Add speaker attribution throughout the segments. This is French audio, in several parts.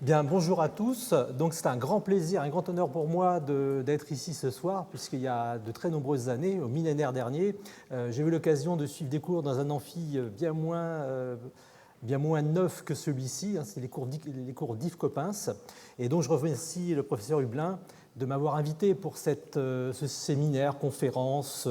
Speaker 1: Bien, bonjour à tous. Donc, c'est un grand plaisir, un grand honneur pour moi d'être ici ce soir, puisqu'il y a de très nombreuses années, au millénaire dernier, j'ai eu l'occasion de suivre des cours dans un amphi bien moins neuf que celui-ci. C'est les cours d'Yves Coppens. Et donc, je remercie le professeur Hublin de m'avoir invité pour ce séminaire, conférence,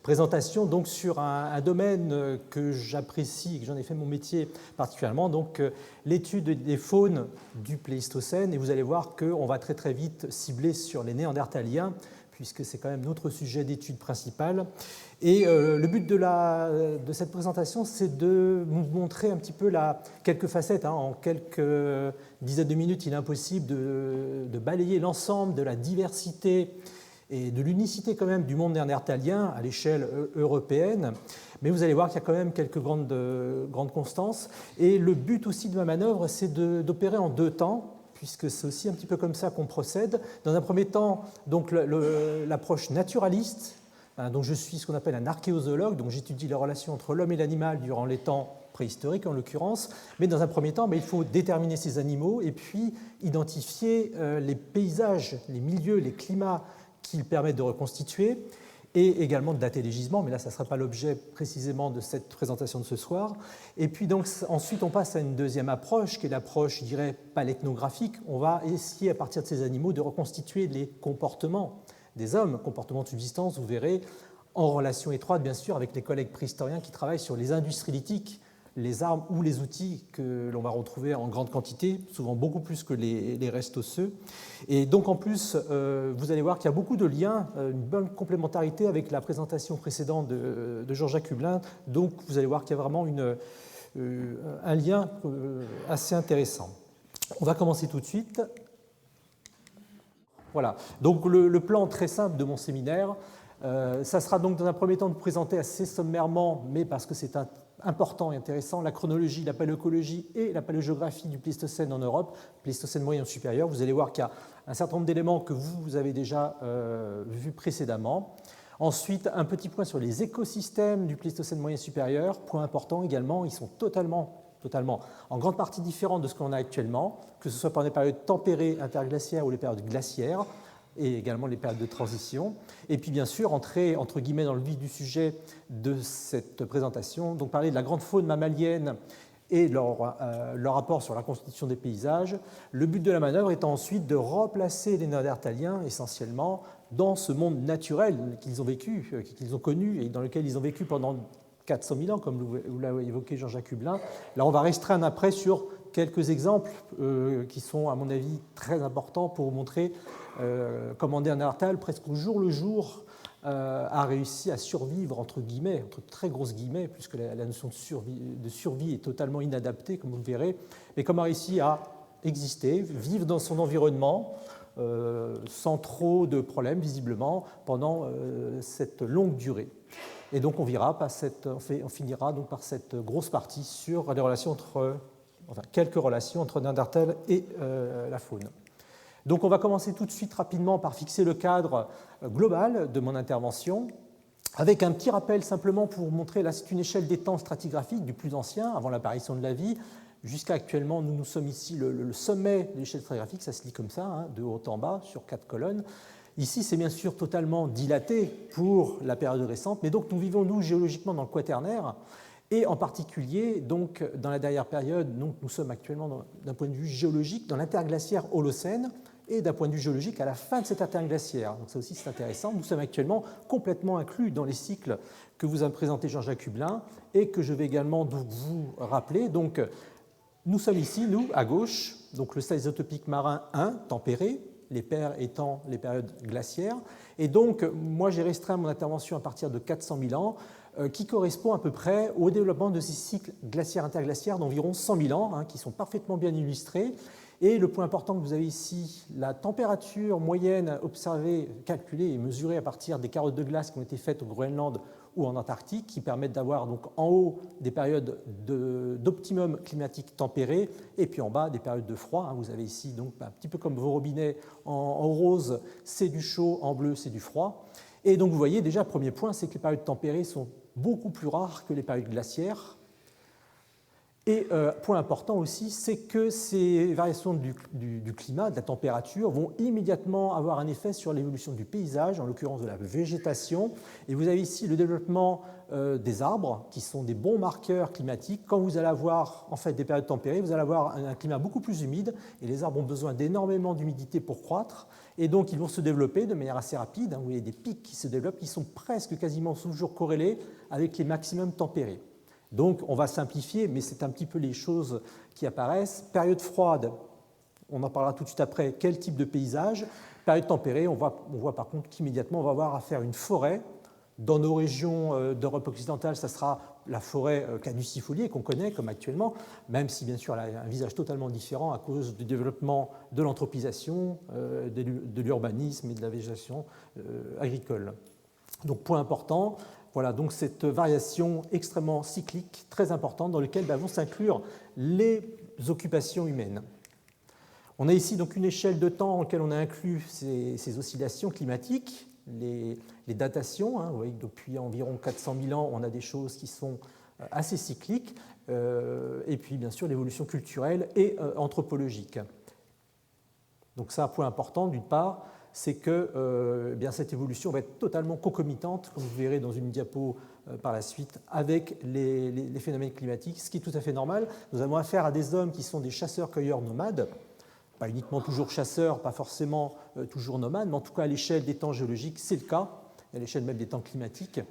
Speaker 1: présentation donc sur un domaine que j'apprécie et que j'en ai fait mon métier particulièrement, donc l'étude des faunes du Pléistocène. Et vous allez voir qu'on va très très vite cibler sur les Néandertaliens, puisque c'est quand même notre sujet d'étude principal. Et le but de cette présentation, c'est de vous montrer un petit peu quelques facettes. En quelques dizaines de minutes, il est impossible de balayer l'ensemble de la diversité et de l'unicité quand même du monde néandertalien à l'échelle européenne. Mais vous allez voir qu'il y a quand même quelques grandes constances. Et le but aussi de ma manœuvre, c'est d'opérer en deux temps, puisque c'est aussi un petit peu comme ça qu'on procède. Dans un premier temps, donc l'approche naturaliste. Donc je suis ce qu'on appelle un archéozoologue, donc j'étudie les relations entre l'homme et l'animal durant les temps préhistoriques en l'occurrence. Mais dans un premier temps, il faut déterminer ces animaux et puis identifier les paysages, les milieux, les climats qu'ils permettent de reconstituer, et également de dater les gisements, mais là, ça ne sera pas l'objet précisément de cette présentation de ce soir. Et puis donc, ensuite, on passe à une deuxième approche, qui est l'approche, je dirais, paléthnographique. On va essayer, à partir de ces animaux, de reconstituer les comportements des hommes, comportements de subsistance, vous verrez, en relation étroite, bien sûr, avec les collègues préhistoriens qui travaillent sur les industries lithiques, les armes ou les outils que l'on va retrouver en grande quantité, souvent beaucoup plus que les restes osseux. Et donc en plus, vous allez voir qu'il y a beaucoup de liens, une bonne complémentarité avec la présentation précédente de Jean-Jacques Hublin. Donc vous allez voir qu'il y a vraiment un lien assez intéressant. On va commencer tout de suite. Voilà, donc le plan très simple de mon séminaire, ça sera donc dans un premier temps de présenter assez sommairement, mais parce que c'est important et intéressant, la chronologie, la paléoécologie et la paléogéographie du Pléistocène en Europe, Pléistocène moyen supérieur. Vous allez voir qu'il y a un certain nombre d'éléments que vous avez déjà vus précédemment. Ensuite, un petit point sur les écosystèmes du Pléistocène moyen supérieur. Point important également, ils sont totalement en grande partie différents de ce qu'on a actuellement, que ce soit par les périodes tempérées interglaciaires ou les périodes glaciaires, et également les périodes de transition. Et puis bien sûr, entrer entre guillemets dans le vif du sujet de cette présentation, donc parler de la grande faune mammalienne et leur rapport sur la constitution des paysages. Le but de la manœuvre étant ensuite de replacer les Néandertaliens essentiellement dans ce monde naturel qu'ils ont vécu, qu'ils ont connu et dans lequel ils ont vécu pendant 400 000 ans, comme l'a évoqué Jean-Jacques Hublin. Là, on va restreindre après sur quelques exemples qui sont, à mon avis, très importants pour vous montrer comment Néandertal, presque au jour le jour, a réussi à survivre, entre guillemets, entre très grosses guillemets, puisque la notion de survie est totalement inadaptée, comme vous le verrez, mais comment a réussi à exister, vivre dans son environnement, sans trop de problèmes, visiblement, pendant cette longue durée. Et donc on finira donc par cette grosse partie sur les relations quelques relations entre Néandertal et la faune. Donc on va commencer tout de suite rapidement par fixer le cadre global de mon intervention, avec un petit rappel simplement pour vous montrer, là c'est une échelle des temps stratigraphiques du plus ancien, avant l'apparition de la vie, jusqu'à actuellement nous sommes ici le sommet de l'échelle stratigraphique, ça se lit comme ça, de haut en bas, sur 4 colonnes. Ici, c'est bien sûr totalement dilaté pour la période récente, mais donc nous vivons, nous, géologiquement dans le Quaternaire, et en particulier, donc, dans la dernière période, donc, nous sommes actuellement, d'un point de vue géologique, dans l'interglaciaire Holocène, et d'un point de vue géologique, à la fin de cet interglaciaire. Donc ça aussi, c'est intéressant. Nous sommes actuellement complètement inclus dans les cycles que vous a présenté Jean-Jacques Hublin, et que je vais également vous rappeler. Donc, nous sommes ici, nous, à gauche, donc le stade isotopique marin 1, tempéré, les paires étant les périodes glaciaires. Et donc, moi, j'ai restreint mon intervention à partir de 400 000 ans, qui correspond à peu près au développement de ces cycles glaciaires-interglaciaires d'environ 100 000 ans, qui sont parfaitement bien illustrés. Et le point important que vous avez ici, la température moyenne observée, calculée et mesurée à partir des carottes de glace qui ont été faites au Groenland ou en Antarctique, qui permettent d'avoir donc en haut des périodes d'optimum climatique tempéré, et puis en bas des périodes de froid. Vous avez ici donc un petit peu comme vos robinets en rose, c'est du chaud, en bleu, c'est du froid. Et donc vous voyez déjà, premier point, c'est que les périodes tempérées sont beaucoup plus rares que les périodes glaciaires. Et point important aussi, c'est que ces variations du climat, de la température, vont immédiatement avoir un effet sur l'évolution du paysage, en l'occurrence de la végétation. Et vous avez ici le développement des arbres, qui sont des bons marqueurs climatiques. Quand vous allez avoir en fait, des périodes tempérées, vous allez avoir un climat beaucoup plus humide, et les arbres ont besoin d'énormément d'humidité pour croître. Et donc, ils vont se développer de manière assez rapide. Vous voyez des pics qui se développent, qui sont presque quasiment toujours corrélés avec les maximums tempérés. Donc, on va simplifier, mais c'est un petit peu les choses qui apparaissent. Période froide, on en parlera tout de suite après, quel type de paysage. Période tempérée, on voit par contre qu'immédiatement, on va avoir à faire une forêt. Dans nos régions d'Europe occidentale, ça sera la forêt caducifoliée qu'on connaît comme actuellement, même si bien sûr elle a un visage totalement différent à cause du développement de l'anthropisation, de l'urbanisme et de la végétation agricole. Donc, point important. Voilà, donc cette variation extrêmement cyclique, très importante, dans laquelle vont s'inclure les occupations humaines. On a ici donc une échelle de temps dans laquelle on a inclus ces oscillations climatiques, les datations. Vous voyez que depuis environ 400 000 ans, on a des choses qui sont assez cycliques, et puis bien sûr l'évolution culturelle et anthropologique. Donc ça, un point important, d'une part, c'est que bien, cette évolution va être totalement concomitante, comme vous verrez dans une diapo par la suite, avec les phénomènes climatiques, ce qui est tout à fait normal. Nous avons affaire à des hommes qui sont des chasseurs-cueilleurs nomades, pas uniquement toujours chasseurs, pas forcément toujours nomades, mais en tout cas à l'échelle des temps géologiques, c'est le cas, à l'échelle même des temps climatiques.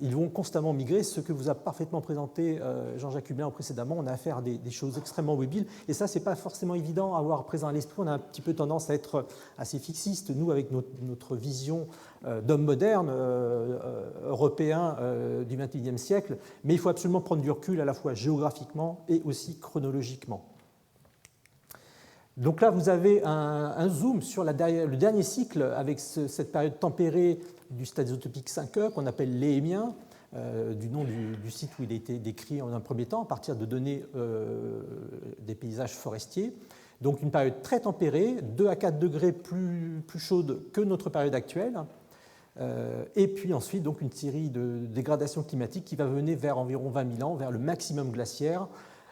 Speaker 1: Ils vont constamment migrer, ce que vous a parfaitement présenté Jean-Jacques Hublin précédemment. On a affaire à des choses extrêmement mobiles, et ça, ce n'est pas forcément évident à avoir présent à l'esprit. On a un petit peu tendance à être assez fixiste, nous, avec notre vision d'homme moderne, européen du XXIe siècle, mais il faut absolument prendre du recul à la fois géographiquement et aussi chronologiquement. Donc là, vous avez un zoom sur le dernier cycle avec cette période tempérée du stade isotopique 5e qu'on appelle l'éémien, du nom du site où il a été décrit en un premier temps, à partir de données des paysages forestiers. Donc une période très tempérée, 2 à 4 degrés plus chaude que notre période actuelle. Et puis ensuite, donc, une série de dégradations climatiques qui va mener vers environ 20 000 ans, vers le maximum glaciaire,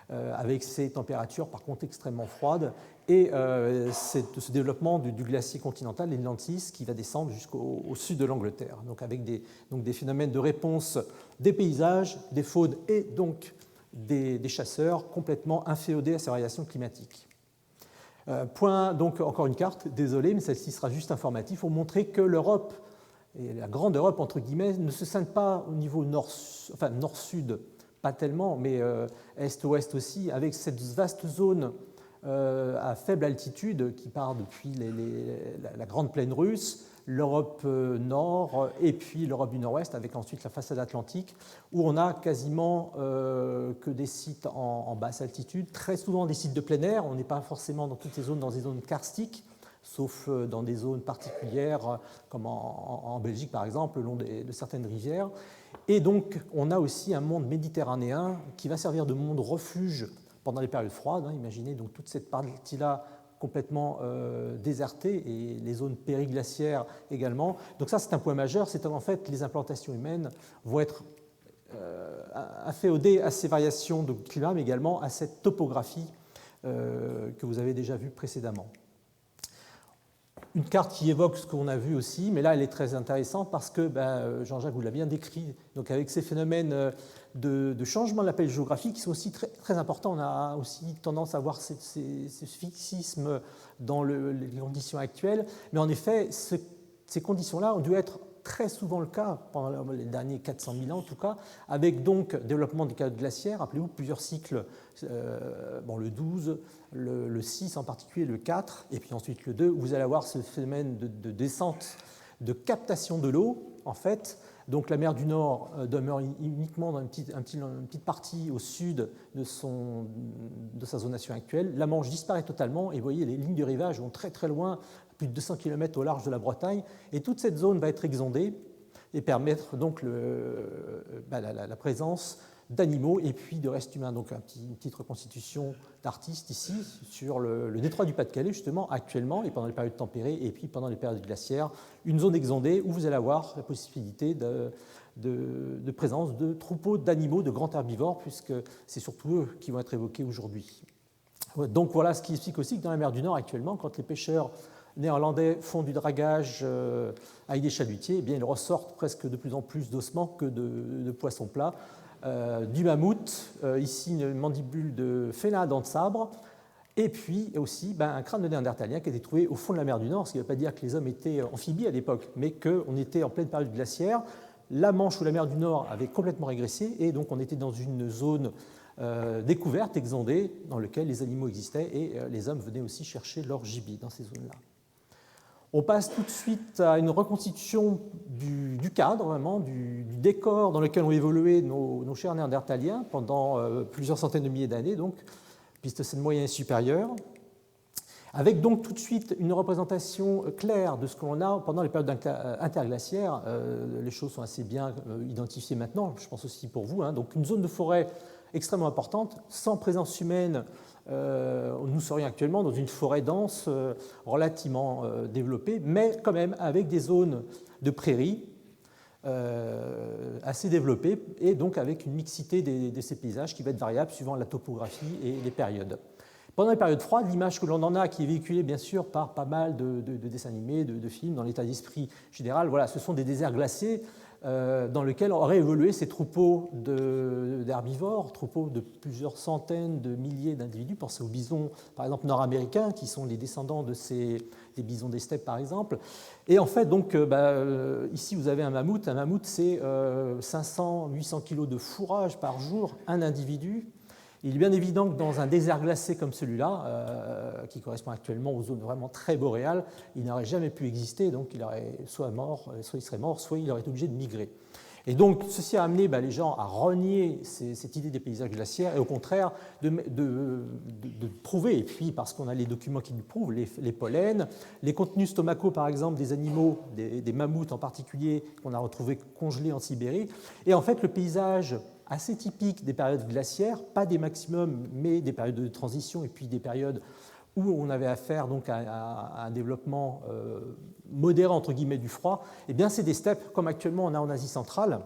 Speaker 1: avec ces températures par contre extrêmement froides, et ce développement du glacier continental, l'Inland Sea, qui va descendre jusqu'au sud de l'Angleterre, donc avec des phénomènes de réponse des paysages, des faunes et donc des chasseurs complètement inféodés à ces variations climatiques. Point, donc encore une carte, désolé, mais celle-ci sera juste informative, pour montrer que l'Europe, et la grande Europe entre guillemets, ne se scinde pas au niveau nord-sud, pas tellement, mais est-ouest aussi, avec cette vaste zone à faible altitude qui part depuis la grande plaine russe, l'Europe nord et puis l'Europe du nord-ouest, avec ensuite la façade atlantique, où on a quasiment que des sites en basse altitude, très souvent des sites de plein air. On n'est pas forcément dans toutes ces zones, dans des zones karstiques, sauf dans des zones particulières, comme en Belgique par exemple, le long de certaines rivières. Et donc, on a aussi un monde méditerranéen qui va servir de monde refuge pendant les périodes froides. Imaginez donc toute cette partie-là complètement désertée, et les zones périglaciaires également. Donc ça, c'est un point majeur, c'est en fait les implantations humaines vont être inféodées à ces variations de climat, mais également à cette topographie que vous avez déjà vue précédemment. Une carte qui évoque ce qu'on a vu aussi, mais là elle est très intéressante parce que Jean-Jacques vous l'a bien décrit, donc avec ces phénomènes de changement de la plaine géographique qui sont aussi très, très importants. On a aussi tendance à voir ce fixisme dans les conditions actuelles, mais en effet ces conditions-là ont dû être très souvent le cas pendant les derniers 400 000 ans en tout cas, avec donc développement des carottes glaciaires. Rappelez-vous plusieurs cycles, le 12, le 6 en particulier, le 4, et puis ensuite le 2, où vous allez avoir ce phénomène de descente, de captation de l'eau, en fait. Donc la mer du Nord demeure uniquement dans une petite partie au sud de sa zonation actuelle. La Manche disparaît totalement, et vous voyez, les lignes de rivage vont très très loin, plus de 200 km au large de la Bretagne, et toute cette zone va être exondée et permettre donc la présence d'animaux et puis de restes humains. Donc une petite reconstitution d'artistes ici sur le détroit du Pas-de-Calais, justement, actuellement, et pendant les périodes tempérées, et puis pendant les périodes glaciaires, une zone exondée où vous allez avoir la possibilité de présence de troupeaux d'animaux, de grands herbivores, puisque c'est surtout eux qui vont être évoqués aujourd'hui. Donc voilà ce qui explique aussi que dans la mer du Nord, actuellement, quand les pêcheurs néerlandais font du dragage avec des chalutiers, eh bien, ils ressortent presque de plus en plus d'ossements que de poissons plats. Du mammouth, ici une mandibule de félin à dents de sabre, et puis aussi un crâne de néandertalien qui a été trouvé au fond de la mer du Nord, ce qui ne veut pas dire que les hommes étaient amphibies à l'époque, mais qu'on était en pleine période glaciaire. La Manche ou la mer du Nord avait complètement régressé, et donc on était dans une zone découverte, exondée, dans laquelle les animaux existaient, et les hommes venaient aussi chercher leur gibier dans ces zones-là. On passe tout de suite à une reconstitution du cadre, vraiment, du décor dans lequel ont évolué nos chers néandertaliens pendant plusieurs centaines de milliers d'années, donc Pléistocène moyen et supérieur, avec donc tout de suite une représentation claire de ce qu'on a pendant les périodes interglaciaires. Les choses sont assez bien identifiées maintenant, je pense aussi pour vous. Donc une zone de forêt extrêmement importante, sans présence humaine. Nous serions actuellement dans une forêt dense relativement développée, mais quand même avec des zones de prairies assez développées, et donc avec une mixité de ces paysages qui va être variable suivant la topographie et les périodes. Pendant les périodes froides, l'image que l'on en a, qui est véhiculée bien sûr par pas mal de dessins animés, de films, dans l'état d'esprit général, voilà, ce sont des déserts glacés dans lesquels auraient évolué ces troupeaux d'herbivores, troupeaux de plusieurs centaines de milliers d'individus. Pensez aux bisons, par exemple, nord-américains, qui sont les descendants des bisons des steppes, par exemple. Et en fait, donc, ici, vous avez un mammouth. Un mammouth, c'est 500-800 kg de fourrage par jour, un individu. Il est bien évident que dans un désert glacé comme celui-là, qui correspond actuellement aux zones vraiment très boréales, il n'aurait jamais pu exister, donc il aurait soit il serait mort, soit il aurait été obligé de migrer. Et donc ceci a amené les gens à renier cette idée des paysages glaciaires et au contraire de prouver, et puis parce qu'on a les documents qui le prouvent, les pollens, les contenus stomacaux par exemple des animaux, des mammouths en particulier, qu'on a retrouvés congelés en Sibérie, et en fait le paysage assez typique des périodes glaciaires, pas des maximums, mais des périodes de transition et puis des périodes où on avait affaire donc à un développement modéré entre guillemets du froid, eh bien c'est des steppes comme actuellement on a en Asie centrale,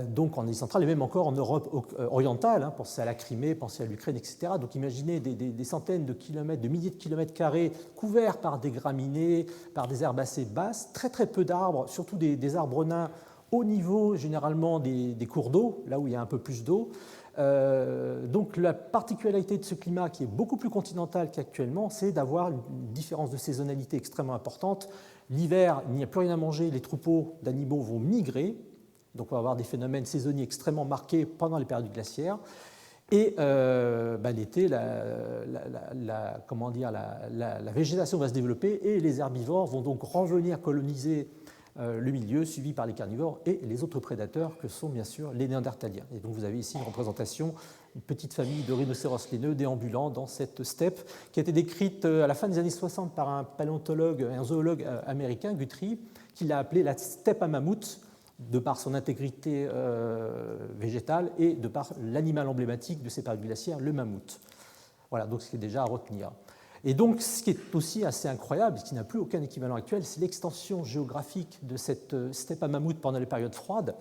Speaker 1: donc en Asie centrale et même encore en Europe orientale, pensez à la Crimée, pensez à l'Ukraine, etc. Donc imaginez des centaines de kilomètres, de milliers de kilomètres carrés couverts par des graminées, par des herbacées basses, très très peu d'arbres, surtout des arbres nains au niveau généralement des cours d'eau, là où il y a un peu plus d'eau. Donc la particularité de ce climat, qui est beaucoup plus continental qu'actuellement, c'est d'avoir une différence de saisonnalité extrêmement importante. L'hiver, il n'y a plus rien à manger, les troupeaux d'animaux vont migrer, donc on va avoir des phénomènes saisonniers extrêmement marqués pendant les périodes glaciaires. Et l'été, la végétation va se développer et les herbivores vont donc revenir coloniser le milieu, suivi par les carnivores et les autres prédateurs que sont bien sûr les néandertaliens. Et donc vous avez ici une représentation, une petite famille de rhinocéros laineux déambulant dans cette steppe qui a été décrite à la fin des années 60 par un paléontologue, un zoologue américain, Guthrie, qui l'a appelée la steppe à mammouth, de par son intégrité végétale et de par l'animal emblématique de ces périodes glaciaires, le mammouth. Voilà, donc ce qui est déjà à retenir. Et donc, ce qui est aussi assez incroyable, ce qui n'a plus aucun équivalent actuel, c'est l'extension géographique de cette steppe à mammouth pendant les périodes froides,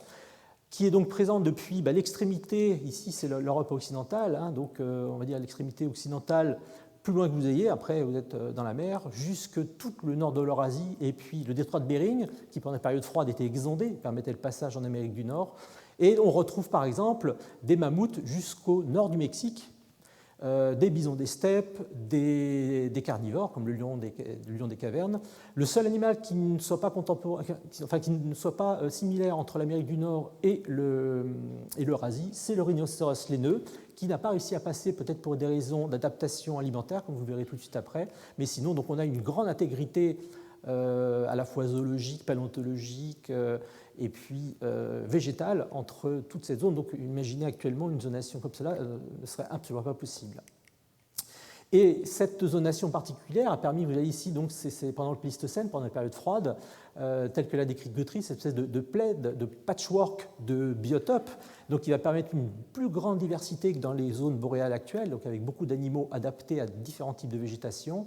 Speaker 1: qui est donc présente depuis l'extrémité, ici c'est l'Europe occidentale, donc on va dire l'extrémité occidentale, plus loin que vous ayez, après vous êtes dans la mer, jusque tout le nord de l'Eurasie, et puis le détroit de Bering, qui pendant les périodes froides était exondé, permettait le passage en Amérique du Nord. Et on retrouve par exemple des mammouths jusqu'au nord du Mexique, des bisons des steppes, des carnivores comme le lion des cavernes. Le seul animal qui ne soit pas qui ne soit pas similaire entre l'Amérique du Nord et l'Eurasie, c'est le rhinocéros laineux, qui n'a pas réussi à passer, peut-être pour des raisons d'adaptation alimentaire, comme vous verrez tout de suite après, mais sinon donc on a une grande intégrité à la fois zoologique, paléontologique et puis végétale entre toutes ces zones. Donc imaginez actuellement une zonation comme cela ne serait absolument pas possible. Et cette zonation particulière a permis, vous voyez ici, donc c'est pendant le Pléistocène, pendant la période froide, telle que l'a décrit Guthrie, cette espèce de plaid, de patchwork de biotopes, donc qui va permettre une plus grande diversité que dans les zones boréales actuelles, donc avec beaucoup d'animaux adaptés à différents types de végétation.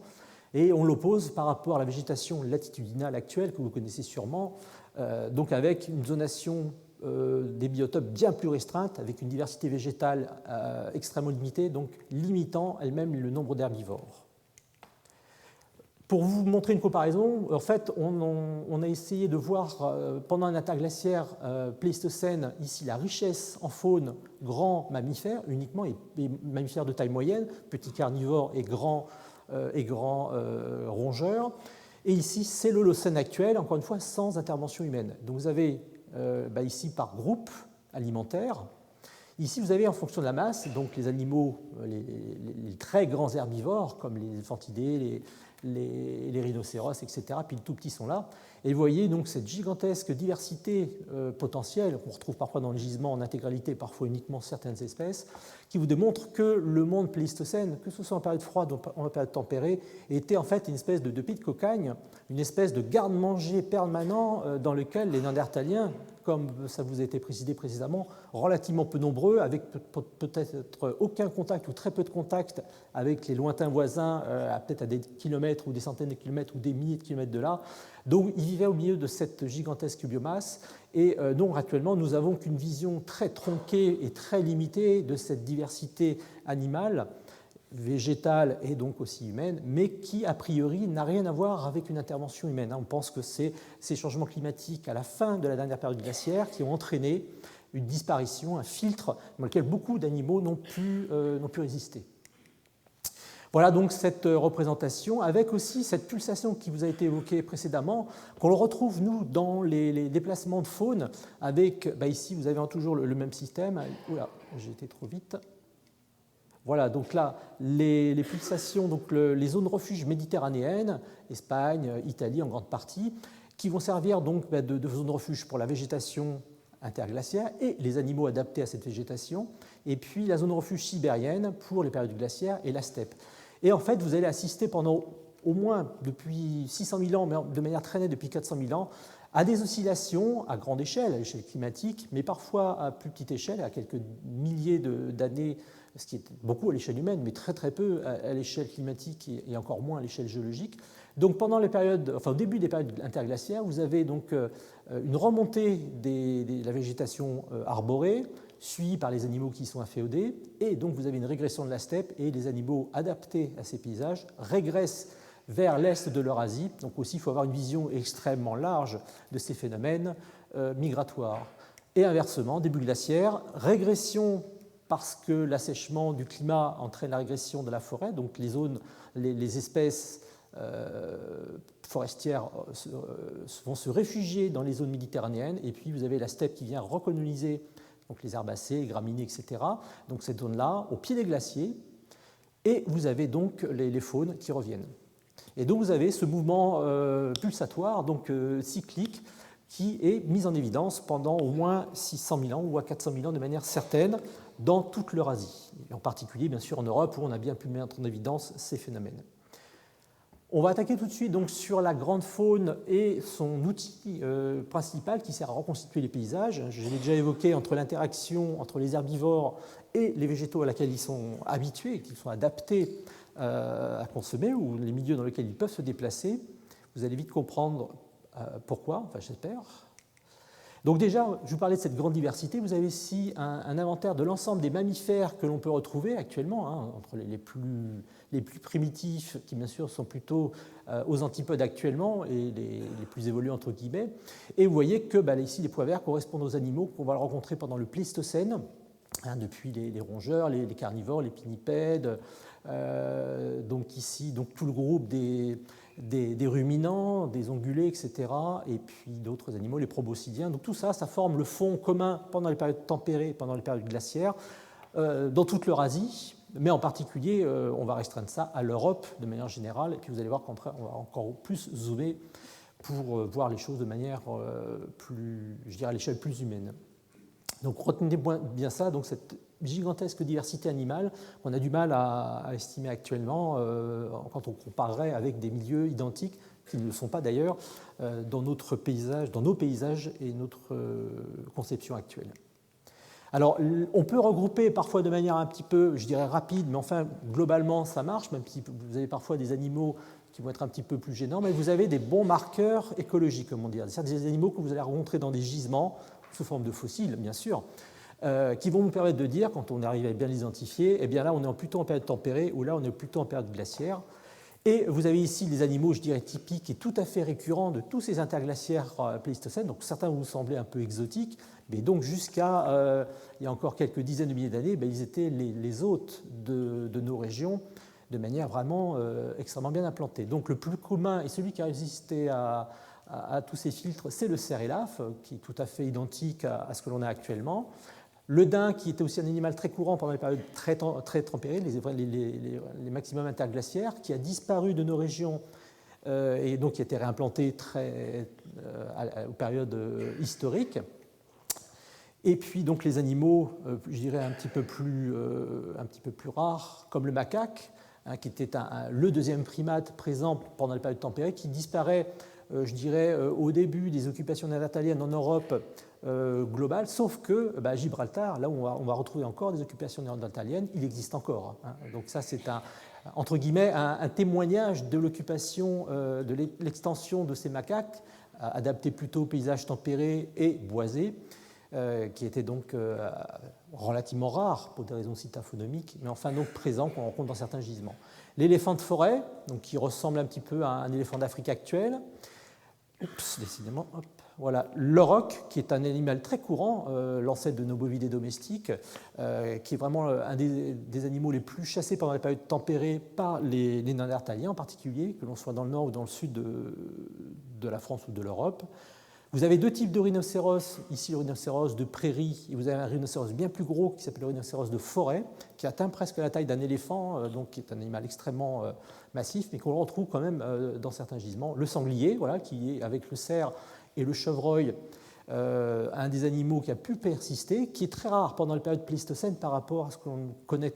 Speaker 1: Et on l'oppose par rapport à la végétation latitudinale actuelle, que vous connaissez sûrement, donc avec une zonation des biotopes bien plus restreintes, avec une diversité végétale extrêmement limitée, donc limitant elle-même le nombre d'herbivores. Pour vous montrer une comparaison, en fait, on a essayé de voir pendant un interglaciaire Pléistocène, ici, la richesse en faune grands mammifères uniquement, et mammifères de taille moyenne, petits carnivores et grands rongeurs. Et ici, c'est l'Holocène actuel, encore une fois, sans intervention humaine. Donc vous avez ici par groupe alimentaire. Ici, vous avez en fonction de la masse, donc les animaux, les très grands herbivores, comme les elphantidés, les rhinocéros, etc., puis les tout petits sont là. Et vous voyez donc cette gigantesque diversité potentielle qu'on retrouve parfois dans les gisements en intégralité, parfois uniquement certaines espèces, qui vous démontre que le monde pléistocène, que ce soit en période froide ou en période tempérée, était en fait une espèce de pied de cocagne, une espèce de garde-manger permanent dans lequel les Néandertaliens, comme ça vous a été précisé précédemment, relativement peu nombreux, avec peut-être aucun contact ou très peu de contact avec les lointains voisins, peut-être à des kilomètres ou des centaines de kilomètres ou des milliers de kilomètres de là. Donc ils vivaient au milieu de cette gigantesque biomasse. Et donc actuellement, nous n'avons qu'une vision très tronquée et très limitée de cette diversité animale, végétale et donc aussi humaine, mais qui, a priori, n'a rien à voir avec une intervention humaine. On pense que c'est ces changements climatiques à la fin de la dernière période glaciaire qui ont entraîné une disparition, un filtre dans lequel beaucoup d'animaux n'ont pu résister. Voilà donc cette représentation, avec aussi cette pulsation qui vous a été évoquée précédemment, qu'on retrouve, nous, dans les déplacements de faune, avec, ici, vous avez toujours le même système. Oula, j'ai été trop vite. Voilà, donc là, les pulsations, donc les zones refuge méditerranéennes, Espagne, Italie en grande partie, qui vont servir donc de zones refuge pour la végétation interglaciaire et les animaux adaptés à cette végétation, et puis la zone refuge sibérienne pour les périodes glaciaires et la steppe. Et en fait, vous allez assister pendant au moins depuis 600 000 ans, mais de manière très nette depuis 400 000 ans, à des oscillations à grande échelle, à l'échelle climatique, mais parfois à plus petite échelle, à quelques milliers d'années, ce qui est beaucoup à l'échelle humaine, mais très très peu à l'échelle climatique et encore moins à l'échelle géologique. Donc pendant les périodes, au début des périodes interglaciaires, vous avez donc une remontée de la végétation arborée, suivie par les animaux qui sont inféodés, et donc vous avez une régression de la steppe, et les animaux adaptés à ces paysages régressent vers l'est de l'Eurasie. Donc aussi, il faut avoir une vision extrêmement large de ces phénomènes migratoires. Et inversement, début glaciaire, régression parce que l'assèchement du climat entraîne la régression de la forêt, donc les espèces forestières vont se réfugier dans les zones méditerranéennes, et puis vous avez la steppe qui vient recoloniser donc les herbacées, les graminées, etc. Donc cette zone-là, au pied des glaciers, et vous avez donc les faunes qui reviennent. Et donc vous avez ce mouvement pulsatoire, donc cyclique, qui est mis en évidence pendant au moins 600 000 ans ou à 400 000 ans de manière certaine dans toute l'Eurasie, et en particulier bien sûr en Europe où on a bien pu mettre en évidence ces phénomènes. On va attaquer tout de suite donc sur la grande faune et son outil principal qui sert à reconstituer les paysages. Je l'ai déjà évoqué entre l'interaction entre les herbivores et les végétaux à laquelle ils sont habitués, qu'ils sont adaptés à consommer, ou les milieux dans lesquels ils peuvent se déplacer. Vous allez vite comprendre pourquoi, enfin j'espère. Donc déjà, je vous parlais de cette grande diversité. Vous avez ici un inventaire de l'ensemble des mammifères que l'on peut retrouver actuellement, entre les plus primitifs, qui bien sûr sont plutôt aux antipodes actuellement, et les plus évolués entre guillemets. Et vous voyez que ici, les pois verts correspondent aux animaux qu'on va rencontrer pendant le Pléistocène, depuis les rongeurs, les carnivores, les pinnipèdes, donc ici donc tout le groupe des ruminants, des ongulés, etc., et puis d'autres animaux, les proboscidiens. Donc tout ça, ça forme le fond commun pendant les périodes tempérées, pendant les périodes glaciaires, dans toute l'Eurasie, mais en particulier, on va restreindre ça à l'Europe de manière générale, et puis vous allez voir qu'après, on va encore plus zoomer pour voir les choses de manière plus, je dirais, à l'échelle plus humaine. Donc retenez bien ça, donc cette gigantesque diversité animale qu'on a du mal à estimer actuellement quand on comparerait avec des milieux identiques, qui ne le sont pas d'ailleurs, dans nos paysages et notre conception actuelle. Alors, on peut regrouper parfois de manière un petit peu, je dirais, rapide, mais enfin, globalement, ça marche, même si vous avez parfois des animaux qui vont être un petit peu plus gênants, mais vous avez des bons marqueurs écologiques, comme on dit, c'est-à-dire des animaux que vous allez rencontrer dans des gisements, sous forme de fossiles, bien sûr, qui vont vous permettre de dire, quand on arrive à bien les identifier, eh bien là, on est plutôt en période tempérée, ou là, on est plutôt en période glaciaire. Et vous avez ici les animaux, je dirais, typiques et tout à fait récurrents de tous ces interglaciaires pléistocènes. Donc certains vous semblaient un peu exotiques, mais donc jusqu'à il y a encore quelques dizaines de milliers d'années, ils étaient les hôtes de nos régions de manière vraiment extrêmement bien implantée. Donc le plus commun et celui qui a résisté à tous ces filtres, c'est le cerf élaphe, qui est tout à fait identique à ce que l'on a actuellement. Le daim, qui était aussi un animal très courant pendant les périodes très tempérées, les maximums interglaciaires, qui a disparu de nos régions et donc qui a été réimplanté aux périodes historiques. Et puis donc les animaux, je dirais un petit peu plus rares, comme le macaque, qui était le deuxième primate présent pendant les périodes tempérées, qui disparaît, je dirais, au début des occupations néandertaliennes en Europe globale, sauf que à Gibraltar, là où on va retrouver encore des occupations néandertaliennes, il existe encore. Donc ça, c'est entre guillemets un témoignage de l'occupation, de l'extension de ces macaques, adaptés plutôt au paysage tempéré et boisé, qui était donc relativement rare pour des raisons cytophonomiques, mais enfin donc présent qu'on rencontre dans certains gisements. L'éléphant de forêt, donc qui ressemble un petit peu à un éléphant d'Afrique actuel. Oups, décidément, hop. Voilà, l'auroch, qui est un animal très courant, l'ancêtre de nos bovidés domestiques, qui est vraiment un des animaux les plus chassés pendant les périodes tempérées par les néandertaliens en particulier, que l'on soit dans le nord ou dans le sud de la France ou de l'Europe. Vous avez deux types de rhinocéros, ici le rhinocéros de prairie, et vous avez un rhinocéros bien plus gros qui s'appelle le rhinocéros de forêt, qui atteint presque la taille d'un éléphant, donc qui est un animal extrêmement massif, mais qu'on retrouve quand même dans certains gisements. Le sanglier, voilà, qui est avec le cerf et le chevreuil, un des animaux qui a pu persister, qui est très rare pendant la période pléistocène par rapport à ce qu'on connaît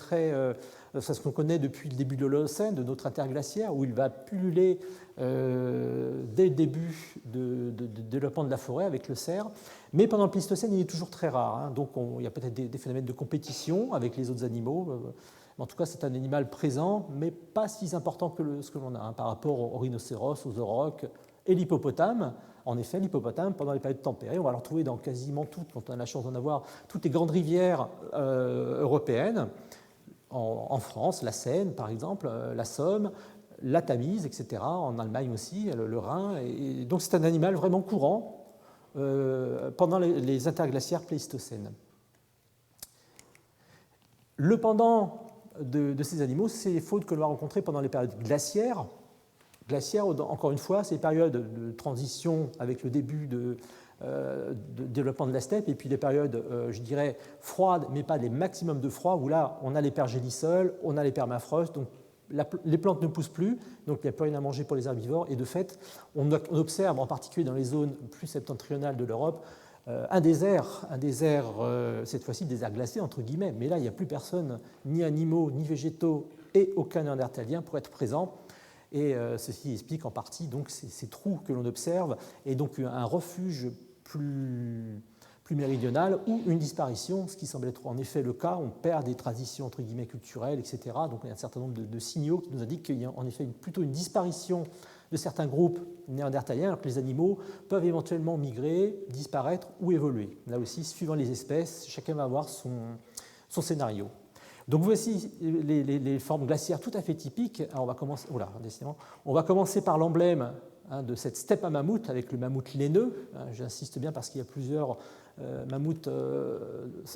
Speaker 1: depuis le début de l'Holocène, de notre interglaciaire, où il va pulluler dès le début de développement de la forêt avec le cerf. Mais pendant le Pléistocène, il est toujours très rare. Donc il y a peut-être des phénomènes de compétition avec les autres animaux. En tout cas, c'est un animal présent, mais pas si important que ce que l'on a par rapport aux rhinocéros, aux aurochs et l'hippopotame. En effet, l'hippopotame, pendant les périodes tempérées, on va le retrouver dans quasiment toutes, quand on a la chance d'en avoir, toutes les grandes rivières européennes, en France, la Seine par exemple, la Somme, la Tamise, etc., en Allemagne aussi, le Rhin. Et donc c'est un animal vraiment courant pendant les interglaciaires pléistocènes. Le pendant de ces animaux, c'est les fautes que l'on va rencontrer pendant les périodes glaciaires. Glaciaires, encore une fois, c'est les périodes de transition avec le début de développement de la steppe, et puis les périodes, je dirais, froides, mais pas les maximums de froid, où là, on a les pergélisols, on a les permafrosts, donc les plantes ne poussent plus, donc il n'y a plus rien à manger pour les herbivores, et de fait, on observe, en particulier dans les zones plus septentrionales de l'Europe, un désert, cette fois-ci des airs glacés, entre guillemets, mais là, il n'y a plus personne, ni animaux, ni végétaux, et aucun néandertalien pour être présent. Et ceci explique en partie donc, ces trous que l'on observe, et donc un refuge plus méridional ou une disparition, ce qui semble être en effet le cas. On perd des traditions entre guillemets culturelles, etc. Donc il y a un certain nombre de signaux qui nous indiquent qu'il y a en effet plutôt une disparition de certains groupes néandertaliens, alors que les animaux peuvent éventuellement migrer, disparaître ou évoluer. Là aussi, suivant les espèces, chacun va avoir son scénario. Donc voici les formes glaciaires tout à fait typiques. Alors on va commencer par l'emblème de cette steppe à mammouth avec le mammouth laineux. J'insiste bien parce qu'il y a plusieurs mammouths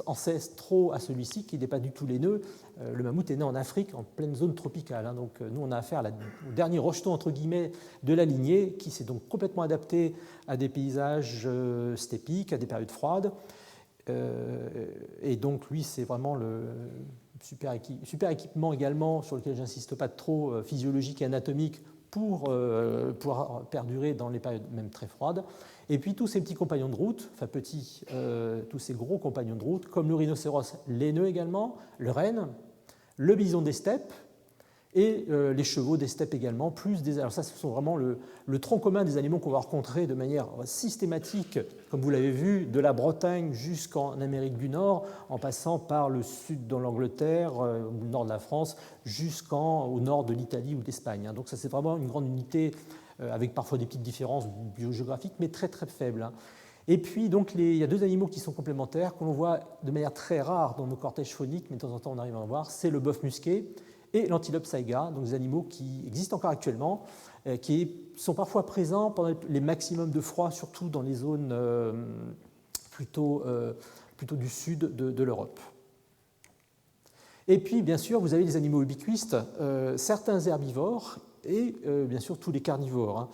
Speaker 1: ancestraux à celui-ci qui n'est pas du tout laineux. Le mammouth est né en Afrique, en pleine zone tropicale. Donc nous, on a affaire au dernier rejeton entre guillemets de la lignée qui s'est donc complètement adapté à des paysages steppiques, à des périodes froides. Et donc lui, c'est vraiment le super équipement également, sur lequel j'insiste pas trop, physiologique et anatomique, pour pouvoir perdurer dans les périodes même très froides. Et puis tous ces petits compagnons de route, enfin petits, tous ces gros compagnons de route, comme le rhinocéros laineux également, le renne, le bison des steppes, et les chevaux des steppes également, alors ça, ce sont vraiment le tronc commun des animaux qu'on va rencontrer de manière systématique, comme vous l'avez vu, de la Bretagne jusqu'en Amérique du Nord, en passant par le sud de l'Angleterre, le nord de la France, jusqu'au nord de l'Italie ou d'Espagne. Donc ça, c'est vraiment une grande unité, avec parfois des petites différences biogéographiques, mais très très faibles. Et puis, donc, il y a deux animaux qui sont complémentaires, que l'on voit de manière très rare dans nos cortèges fauniques, mais de temps en temps on arrive à en voir, c'est le bœuf musqué et l'antilope saiga, donc des animaux qui existent encore actuellement, qui sont parfois présents pendant les maximums de froid, surtout dans les zones plutôt du sud de l'Europe. Et puis, bien sûr, vous avez les animaux ubiquistes, certains herbivores et bien sûr tous les carnivores.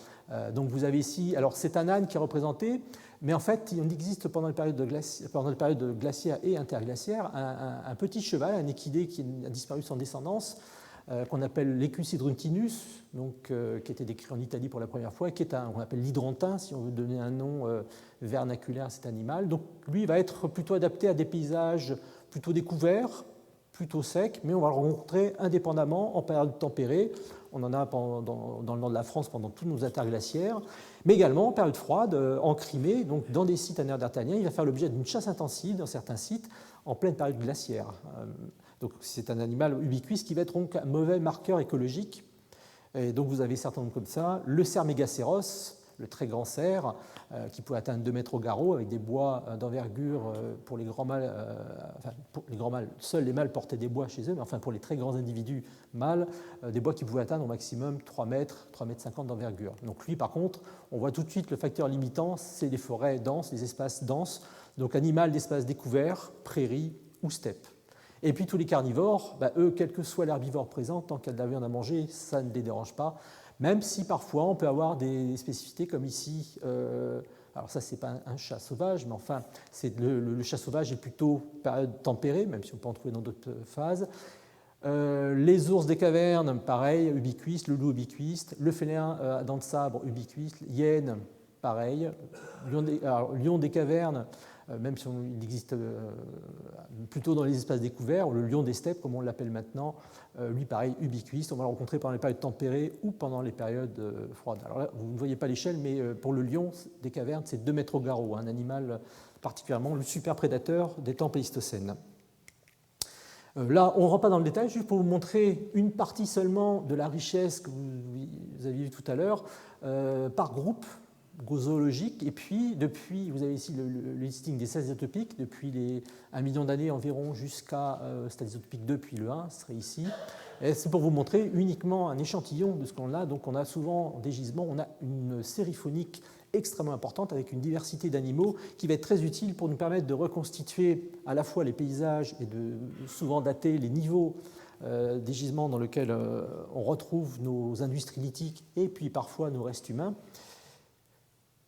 Speaker 1: Donc vous avez ici, alors c'est un âne qui est représenté, mais en fait, il existe pendant les périodes glaciaires et interglaciaires un petit cheval, un équidé qui a disparu sans descendance, qu'on appelle l'Equus hydruntinus, donc, qui a été décrit en Italie pour la première fois, et qui est qu'on appelle l'hydrontin, si on veut donner un nom vernaculaire à cet animal. Donc lui va être plutôt adapté à des paysages plutôt découverts, plutôt secs, mais on va le rencontrer indépendamment en période tempérée. On en a dans le nord de la France pendant tous nos interglaciaires, mais également en période froide, en Crimée, donc dans des sites néandertaliens. Il va faire l'objet d'une chasse intensive dans certains sites en pleine période glaciaire. Donc c'est un animal ubiquiste qui va être donc un mauvais marqueur écologique. Et donc vous avez certains noms comme ça. Le cerf mégacéros, le très grand cerf, qui peut atteindre 2 mètres au garrot, avec des bois d'envergure pour les grands mâles. Pour les grands mâles, seuls les mâles portaient des bois chez eux, mais enfin pour les très grands individus mâles, des bois qui pouvaient atteindre au maximum 3 mètres, 3,50 mètres d'envergure. Donc lui, par contre, on voit tout de suite le facteur limitant, c'est les forêts denses, les espaces denses, donc animal d'espace découvert, prairies ou steppes. Et puis tous les carnivores, eux, quel que soit l'herbivore présent, tant qu'il y a de la viande à manger, ça ne les dérange pas. Même si parfois on peut avoir des spécificités comme ici, alors ça c'est pas un chat sauvage, mais enfin le chat sauvage est plutôt période tempérée, même si on peut en trouver dans d'autres phases. Les ours des cavernes, pareil, ubiquistes, le loup ubiquiste, le félin à dents de sabre ubiquiste, hyène, pareil, lion des cavernes, même si il existe plutôt dans les espaces découverts, ou le lion des steppes, comme on l'appelle maintenant, lui pareil, ubiquiste, on va le rencontrer pendant les périodes tempérées ou pendant les périodes froides. Alors là, vous ne voyez pas l'échelle, mais pour le lion des cavernes, c'est 2 mètres au garrot, un animal particulièrement le super prédateur des temps pléistocènes. Là, on ne rentre pas dans le détail, juste pour vous montrer une partie seulement de la richesse que vous aviez vu tout à l'heure, par groupe zoologique. Et puis, depuis, vous avez ici le listing des 16 isotopiques, depuis les 1 million d'années environ jusqu'à stade isotopique 2, puis le 1, ce serait ici. Et c'est pour vous montrer uniquement un échantillon de ce qu'on a. Donc on a souvent des gisements, on a une série phonique extrêmement importante avec une diversité d'animaux qui va être très utile pour nous permettre de reconstituer à la fois les paysages et de souvent dater les niveaux des gisements dans lesquels on retrouve nos industries lithiques et puis parfois nos restes humains.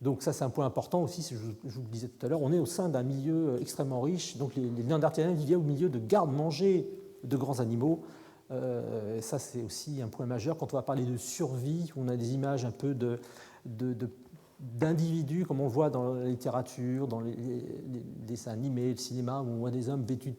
Speaker 1: Donc ça, c'est un point important aussi, je vous le disais tout à l'heure, on est au sein d'un milieu extrêmement riche, donc les Néandertaliens vivaient au milieu de gardes-manger de grands animaux. Ça, c'est aussi un point majeur. Quand on va parler de survie, on a des images un peu d'individus, comme on le voit dans la littérature, dans les dessins animés, le cinéma, où on voit des hommes vêtus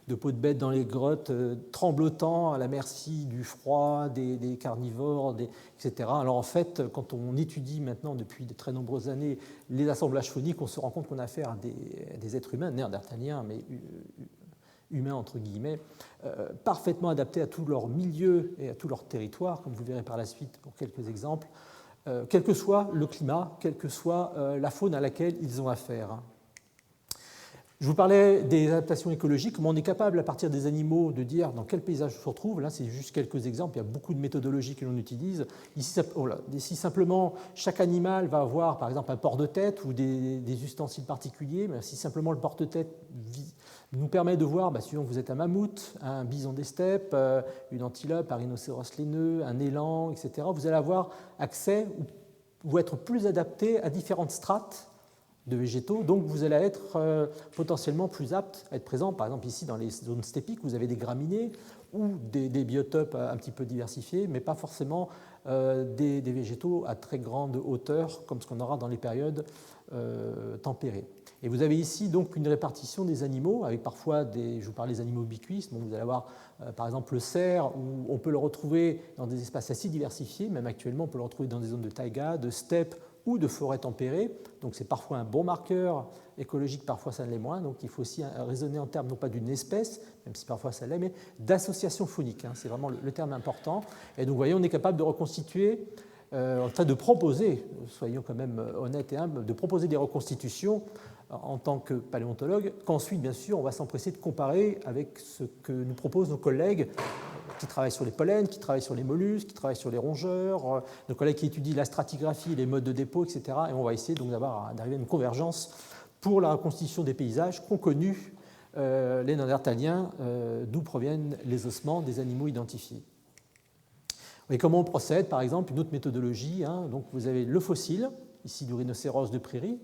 Speaker 1: de peau de bête dans les grottes, tremblotant à la merci du froid, des carnivores, etc. Alors en fait, quand on étudie maintenant depuis de très nombreuses années les assemblages phoniques, on se rend compte qu'on a affaire à des êtres humains, néandertaliens, mais humains entre guillemets, parfaitement adaptés à tout leur milieu et à tout leur territoire, comme vous verrez par la suite pour quelques exemples, quel que soit le climat, quelle que soit la faune à laquelle ils ont affaire. Je vous parlais des adaptations écologiques, comment on est capable, à partir des animaux, de dire dans quel paysage on se retrouve. Là, c'est juste quelques exemples, il y a beaucoup de méthodologies que l'on utilise. Ici, simplement, chaque animal va avoir, par exemple, un port de tête ou des ustensiles particuliers. Mais si simplement le port-de-tête nous permet de voir, suivant que vous êtes un mammouth, un bison des steppes, une antilope, un rhinocéros laineux, un élan, etc., vous allez avoir accès ou être plus adapté à différentes strates de végétaux, donc vous allez être potentiellement plus apte à être présent. Par exemple, ici, dans les zones steppiques, vous avez des graminées ou des biotopes un petit peu diversifiés, mais pas forcément des végétaux à très grande hauteur, comme ce qu'on aura dans les périodes tempérées. Et vous avez ici donc une répartition des animaux, avec parfois je vous parlais des animaux ubiquistes, donc vous allez avoir par exemple le cerf, où on peut le retrouver dans des espaces assez diversifiés, même actuellement on peut le retrouver dans des zones de taïga, de steppe ou de forêt tempérée, donc c'est parfois un bon marqueur écologique, parfois ça ne l'est moins, donc il faut aussi raisonner en termes non pas d'une espèce, même si parfois ça l'est, mais d'association faunique, c'est vraiment le terme important. Et donc vous voyez, on est capable de reconstituer, enfin de proposer, soyons quand même honnêtes et humbles, de proposer des reconstitutions en tant que paléontologue, qu'ensuite, bien sûr, on va s'empresser de comparer avec ce que nous proposent nos collègues qui travaillent sur les pollens, qui travaillent sur les mollusques, qui travaillent sur les rongeurs, nos collègues qui étudient la stratigraphie, les modes de dépôt, etc. Et on va essayer donc d'arriver à une convergence pour la reconstitution des paysages qu'ont connus les Néandertaliens, d'où proviennent les ossements des animaux identifiés. Et comment on procède? Par exemple, une autre méthodologie, donc vous avez le fossile, ici du rhinocéros de prairie.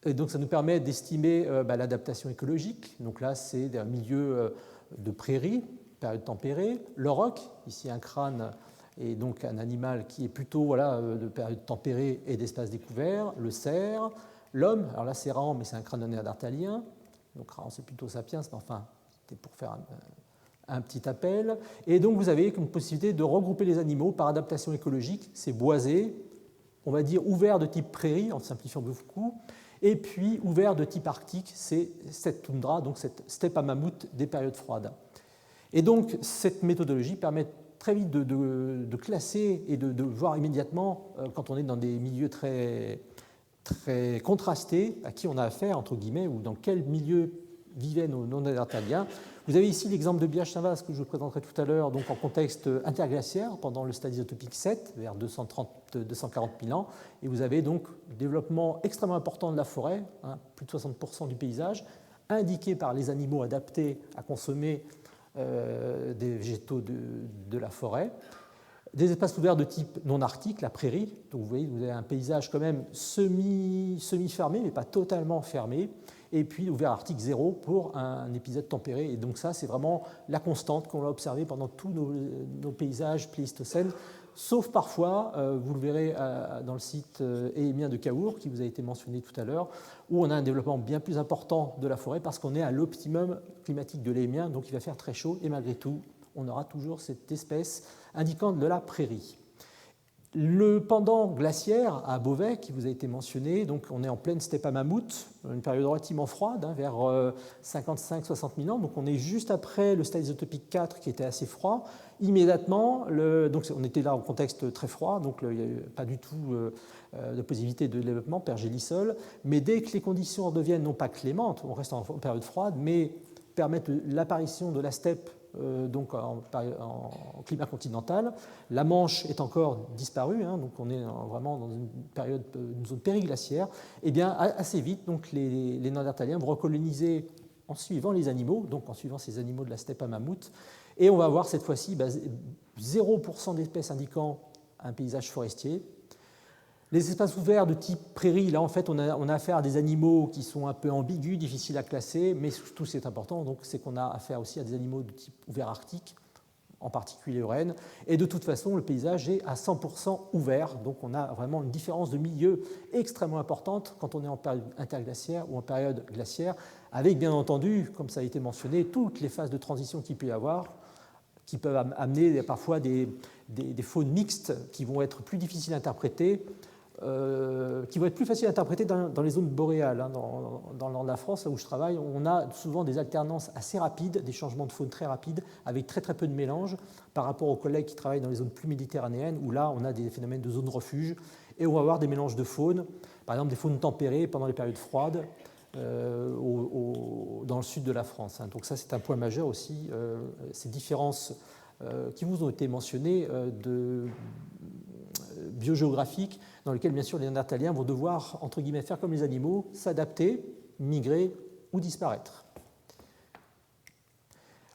Speaker 1: Et donc ça nous permet d'estimer l'adaptation écologique. Donc là, c'est un milieu de prairie, période tempérée. L'auroch, ici un crâne et donc un animal qui est plutôt de période tempérée et d'espace découvert. Le cerf, l'homme, alors là c'est Rahan, mais c'est un crâne néandertalien. Donc Rahan c'est plutôt sapiens, mais enfin c'était pour faire un petit appel. Et donc vous avez une possibilité de regrouper les animaux par adaptation écologique. C'est boisé, on va dire ouvert de type prairie, en simplifiant beaucoup. Et puis ouvert de type arctique, c'est cette toundra, donc cette steppe à mammouth des périodes froides. Et donc cette méthodologie permet très vite de classer et de voir immédiatement, quand on est dans des milieux très, très contrastés, à qui on a affaire, entre guillemets, ou dans quel milieu vivaient nos néandertaliens. Vous avez ici l'exemple de Biach-Savas que je vous présenterai tout à l'heure, donc en contexte interglaciaire, pendant le stade isotopique 7, vers 240 000 ans. Et vous avez donc le développement extrêmement important de la forêt, plus de 60% du paysage, indiqué par les animaux adaptés à consommer des végétaux de la forêt. Des espaces ouverts de type non arctique, la prairie. Donc vous voyez, vous avez un paysage quand même semi-fermé, mais pas totalement fermé. Et puis ouvert Arctique 0 pour un épisode tempéré. Et donc ça, c'est vraiment la constante qu'on va observer pendant tous nos paysages pléistocènes, sauf parfois, vous le verrez dans le site éhémien de Caour, qui vous a été mentionné tout à l'heure, où on a un développement bien plus important de la forêt parce qu'on est à l'optimum climatique de l'éhémien, donc il va faire très chaud, et malgré tout, on aura toujours cette espèce indiquant de la prairie. Le pendant glaciaire à Beauvais, qui vous a été mentionné, donc on est en pleine steppe à mammouth, une période relativement froide, vers 55-60 000 ans, donc on est juste après le stade isotopique 4 qui était assez froid. Immédiatement, donc on était là en contexte très froid, donc il n'y a pas du tout de possibilité de développement pergélisol, mais dès que les conditions deviennent non pas clémentes, on reste en période froide, mais permettent l'apparition de la steppe donc en climat continental. La Manche est encore disparue, donc on est vraiment dans une zone périglaciaire. Et bien assez vite, donc les Néandertaliens vont recoloniser en suivant les animaux, donc en suivant ces animaux de la steppe à mammouth, et on va avoir cette fois-ci 0% d'espèces indiquant un paysage forestier. Les espaces ouverts de type prairie, là en fait on a affaire à des animaux qui sont un peu ambigus, difficiles à classer, mais surtout c'est important, donc c'est qu'on a affaire aussi à des animaux de type ouvert arctique, en particulier les rennes, et de toute façon le paysage est à 100% ouvert, donc on a vraiment une différence de milieu extrêmement importante quand on est en période interglaciaire ou en période glaciaire, avec bien entendu, comme ça a été mentionné, toutes les phases de transition qu'il peut y avoir, qui peuvent amener parfois des faunes mixtes qui vont être plus difficiles à interpréter, qui vont être plus faciles à interpréter dans les zones boréales. Dans le nord de la France, là où je travaille, on a souvent des alternances assez rapides, des changements de faune très rapides, avec très très peu de mélange par rapport aux collègues qui travaillent dans les zones plus méditerranéennes, où là on a des phénomènes de zones refuge, et on va avoir des mélanges de faune, par exemple des faunes tempérées pendant les périodes froides, dans le sud de la France. Donc ça c'est un point majeur aussi, ces différences qui vous ont été mentionnées biogéographiques, dans lesquelles bien sûr les Néandertaliens vont devoir, entre guillemets, faire comme les animaux, s'adapter, migrer ou disparaître.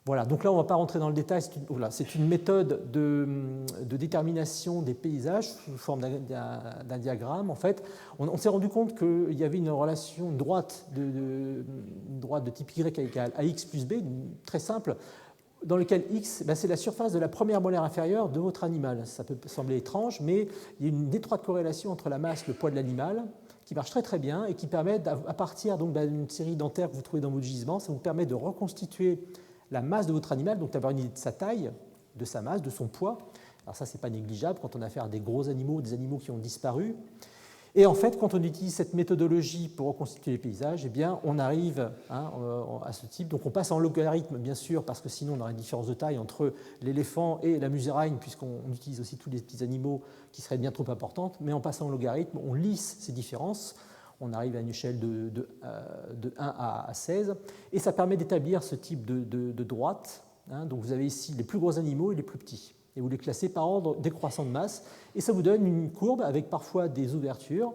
Speaker 1: Voilà, donc là on ne va pas rentrer dans le détail, c'est une méthode de détermination des paysages sous forme d'un diagramme. En fait, on s'est rendu compte qu'il y avait une relation, une droite de type Y égale AX plus B, très simple, dans lequel X, c'est la surface de la première molaire inférieure de votre animal. Ça peut sembler étrange, mais il y a une étroite corrélation entre la masse et le poids de l'animal qui marche très très bien et qui permet, à partir d'une série dentaires que vous trouvez dans votre gisement, ça vous permet de reconstituer la masse de votre animal, donc d'avoir une idée de sa taille, de sa masse, de son poids. Alors ça, ce n'est pas négligeable quand on a affaire à des gros animaux, des animaux qui ont disparu. Et en fait, quand on utilise cette méthodologie pour reconstituer les paysages, eh bien, on arrive à ce type. Donc on passe en logarithme, bien sûr, parce que sinon on aurait une différence de taille entre l'éléphant et la musaragne, puisqu'on utilise aussi tous les petits animaux qui seraient bien trop importantes. Mais en passant en logarithme, on lisse ces différences. On arrive à une échelle de 1 à 16. Et ça permet d'établir ce type de droite. Donc vous avez ici les plus gros animaux et les plus petits. Et vous les classez par ordre décroissant de masse, et ça vous donne une courbe avec parfois des ouvertures,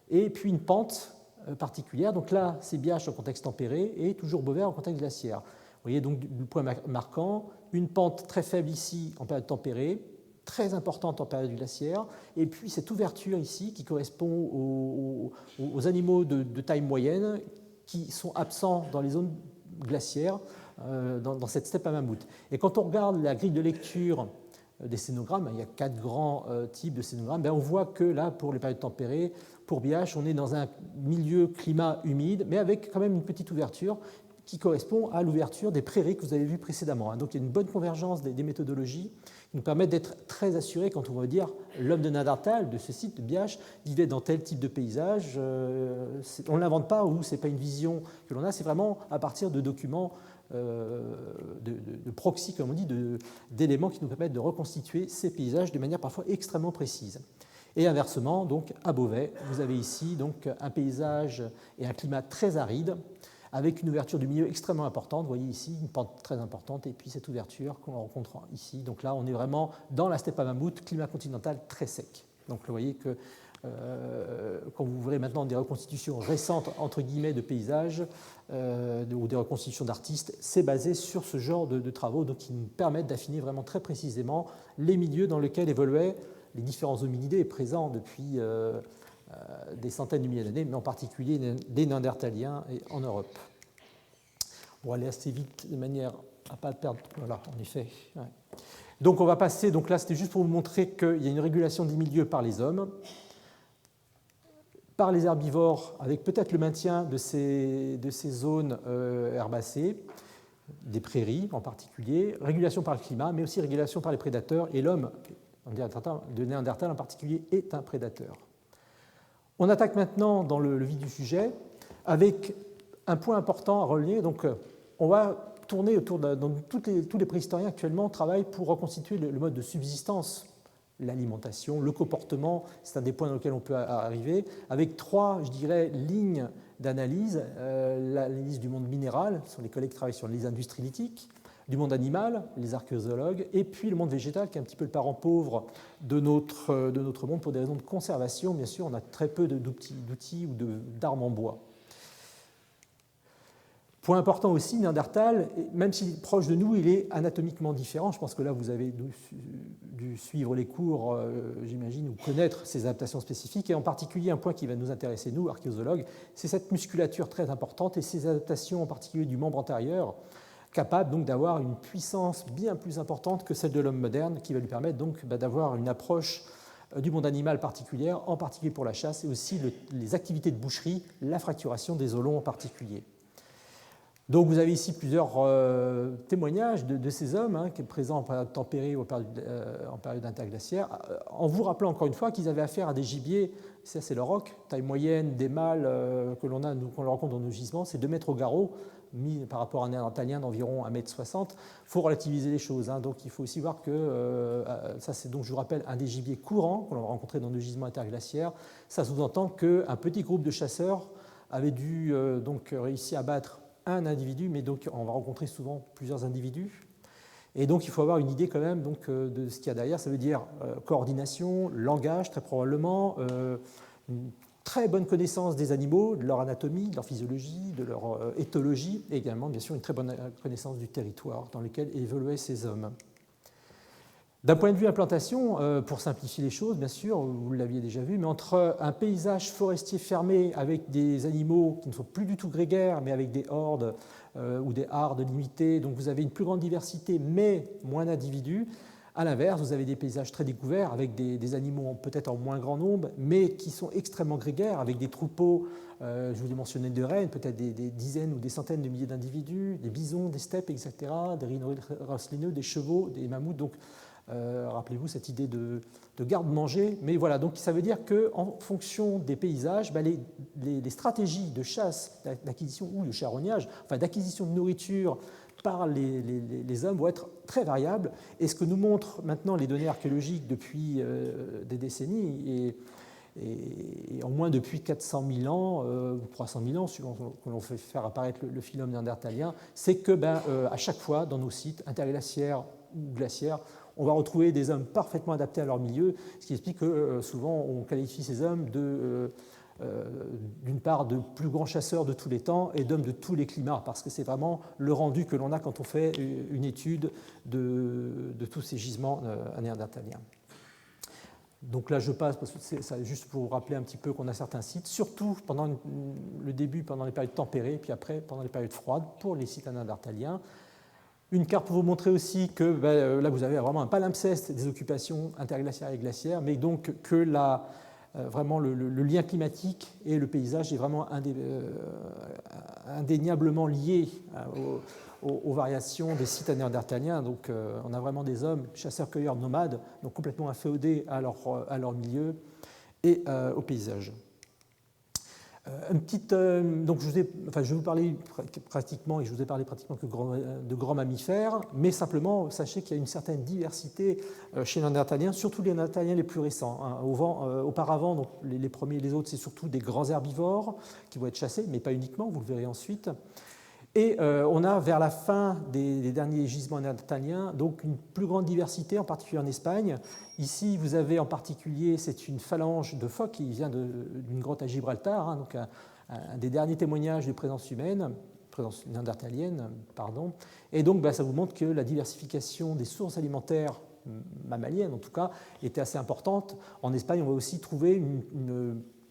Speaker 1: et puis une pente particulière. Donc là, c'est Biache en contexte tempéré, et toujours Beauvais en contexte glaciaire. Vous voyez donc le point marquant, une pente très faible ici en période tempérée, très importante en période glaciaire, et puis cette ouverture ici qui correspond aux animaux de taille moyenne qui sont absents dans les zones glaciaires, dans cette steppe à mammouth. Et quand on regarde la grille de lecture des scénogrammes, il y a 4 grands types de scénogrammes, on voit que là, pour les périodes tempérées, pour Biache, on est dans un milieu climat humide, mais avec quand même une petite ouverture qui correspond à l'ouverture des prairies que vous avez vues précédemment. Donc il y a une bonne convergence des méthodologies qui nous permettent d'être très assurés quand on va dire l'homme de Néandertal, de ce site de Biache, vivait dans tel type de paysage. On ne l'invente pas ou ce n'est pas une vision que l'on a, c'est vraiment à partir de documents de proxy, comme on dit, d'éléments qui nous permettent de reconstituer ces paysages de manière parfois extrêmement précise. Et inversement, donc, à Beauvais, vous avez ici donc, un paysage et un climat très aride, avec une ouverture du milieu extrêmement importante. Vous voyez ici une pente très importante, et puis cette ouverture qu'on rencontre ici. Donc là, on est vraiment dans la steppe à mammouth, climat continental très sec. Donc vous voyez que quand vous verrez maintenant des reconstitutions récentes, entre guillemets, de paysages ou des reconstitutions d'artistes, c'est basé sur ce genre de travaux donc, qui nous permettent d'affiner vraiment très précisément les milieux dans lesquels évoluaient les différents hominidés présents depuis des centaines de milliers d'années, mais en particulier des Néandertaliens en Europe. On va aller assez vite de manière à ne pas perdre. Voilà, en effet. Ouais. Donc on va passer, donc là c'était juste pour vous montrer qu'il y a une régulation des milieux par les hommes, par les herbivores, avec peut-être le maintien de ces zones herbacées, des prairies en particulier, régulation par le climat, mais aussi régulation par les prédateurs, et l'homme de Néandertal en particulier est un prédateur. On attaque maintenant dans le vif du sujet avec un point important à relever. Donc, on va tourner autour de tous les préhistoriens actuellement travaillent pour reconstituer le mode de subsistance, l'alimentation, le comportement. C'est un des points dans lesquels on peut arriver, avec 3, je dirais, lignes d'analyse. L'analyse du monde minéral, ce sont les collègues qui travaillent sur les industries lithiques, du monde animal, les archéologues, et puis le monde végétal, qui est un petit peu le parent pauvre de notre monde pour des raisons de conservation. Bien sûr, on a très peu d'outils ou d'armes en bois. Point important aussi, Néandertal, même s'il est proche de nous, il est anatomiquement différent. Je pense que là, vous avez dû suivre les cours, j'imagine, ou connaître ces adaptations spécifiques. Et en particulier, un point qui va nous intéresser, nous, archéologues, c'est cette musculature très importante et ces adaptations, en particulier du membre antérieur, capable donc d'avoir une puissance bien plus importante que celle de l'homme moderne, qui va lui permettre donc d'avoir une approche du monde animal particulière, en particulier pour la chasse, et aussi les activités de boucherie, la fracturation des os longs en particulier. Donc vous avez ici plusieurs témoignages de ces hommes qui sont présents en période tempérée ou en période interglaciaire, en vous rappelant encore une fois qu'ils avaient affaire à des gibiers, ça c'est le roc, taille moyenne, des mâles qu'on rencontre dans nos gisements, c'est 2 mètres au garrot, mis par rapport à un néandertalien d'environ 1,60 m. Il faut relativiser les choses, donc il faut aussi voir que, ça c'est donc je vous rappelle un des gibiers courants qu'on va rencontrer dans nos gisements interglaciaires, ça sous-entend qu'un petit groupe de chasseurs avait dû donc réussir à battre un individu, mais donc on va rencontrer souvent plusieurs individus. Et donc il faut avoir une idée quand même donc, de ce qu'il y a derrière. Ça veut dire coordination, langage très probablement, une très bonne connaissance des animaux, de leur anatomie, de leur physiologie, de leur éthologie, et également bien sûr une très bonne connaissance du territoire dans lequel évoluaient ces hommes. D'un point de vue implantation, pour simplifier les choses, bien sûr, vous l'aviez déjà vu, mais entre un paysage forestier fermé avec des animaux qui ne sont plus du tout grégaires, mais avec des hordes ou des hardes limitées, donc vous avez une plus grande diversité, mais moins d'individus. À l'inverse, vous avez des paysages très découverts avec des animaux peut-être en moins grand nombre, mais qui sont extrêmement grégaires, avec des troupeaux, je vous ai mentionné de rennes, peut-être des dizaines ou des centaines de milliers d'individus, des bisons, des steppes, etc., des rhinocéros laineux, des chevaux, des mammouths. Donc, rappelez-vous cette idée de garde-manger. Mais voilà, donc ça veut dire qu'en fonction des paysages, les stratégies de chasse, d'acquisition ou de charognage, enfin d'acquisition de nourriture par les hommes vont être très variables. Et ce que nous montrent maintenant les données archéologiques depuis des décennies, et en moins depuis 400 000 ans ou 300 000 ans, suivant que l'on fait faire apparaître le phylum néandertalien, c'est que à chaque fois, dans nos sites interglaciaires ou glaciaires, on va retrouver des hommes parfaitement adaptés à leur milieu, ce qui explique que souvent on qualifie ces hommes d'une part de plus grands chasseurs de tous les temps et d'hommes de tous les climats, parce que c'est vraiment le rendu que l'on a quand on fait une étude de tous ces gisements néandertaliens. Donc là, je passe, parce que c'est juste pour vous rappeler un petit peu qu'on a certains sites, surtout pendant le début, pendant les périodes tempérées, puis après, pendant les périodes froides, pour les sites néandertaliens. Une carte pour vous montrer aussi que là, vous avez vraiment un palimpseste des occupations interglaciaires et glaciaires, mais donc que vraiment le lien climatique et le paysage est vraiment indéniablement lié aux variations des sites néandertaliens. Donc on a vraiment des hommes chasseurs-cueilleurs nomades, donc complètement inféodés à leur milieu et au paysage. Donc je vais vous parler pratiquement, et je vous ai parlé pratiquement que de grands mammifères, mais simplement, sachez qu'il y a une certaine diversité chez les Néandertaliens, surtout les Néandertaliens les plus récents. Auparavant, donc les premiers et les autres, c'est surtout des grands herbivores qui vont être chassés, mais pas uniquement, vous le verrez ensuite. Et on a, vers la fin des derniers gisements néandertaliens, donc une plus grande diversité, en particulier en Espagne. Ici, vous avez en particulier, c'est une phalange de phoques qui vient d'une grotte à Gibraltar, donc un des derniers témoignages de présence humaine, présence néandertalienne, pardon. Et donc, ça vous montre que la diversification des sources alimentaires mammaliennes, en tout cas, était assez importante. En Espagne, on va aussi trouver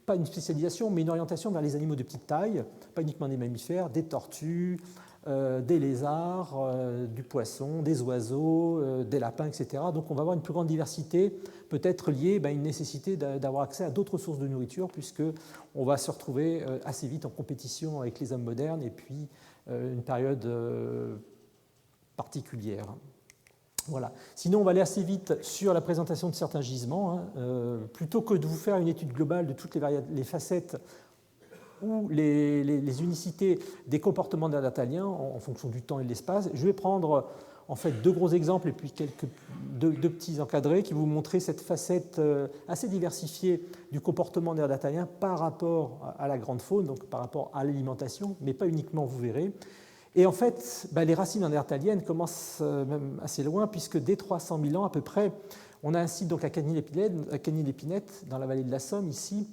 Speaker 1: pas une spécialisation, mais une orientation vers les animaux de petite taille, pas uniquement des mammifères, des tortues, des lézards, du poisson, des oiseaux, des lapins, etc. Donc on va avoir une plus grande diversité, peut-être liée à une nécessité d'avoir accès à d'autres sources de nourriture, puisqu'on va se retrouver assez vite en compétition avec les hommes modernes, et puis une période particulière. Voilà. Sinon, on va aller assez vite sur la présentation de certains gisements. Plutôt que de vous faire une étude globale de toutes les facettes ou les unicités des comportements néandertaliens en fonction du temps et de l'espace, je vais prendre en fait deux gros exemples et puis deux petits encadrés qui vont vous montrer cette facette assez diversifiée du comportement néandertalien par rapport à la grande faune, donc par rapport à l'alimentation, mais pas uniquement, vous verrez. Et en fait, les racines néandertaliennes commencent même assez loin, puisque dès 300 000 ans à peu près, on a un site donc à Cagny-l'Épinette, dans la vallée de la Somme, ici,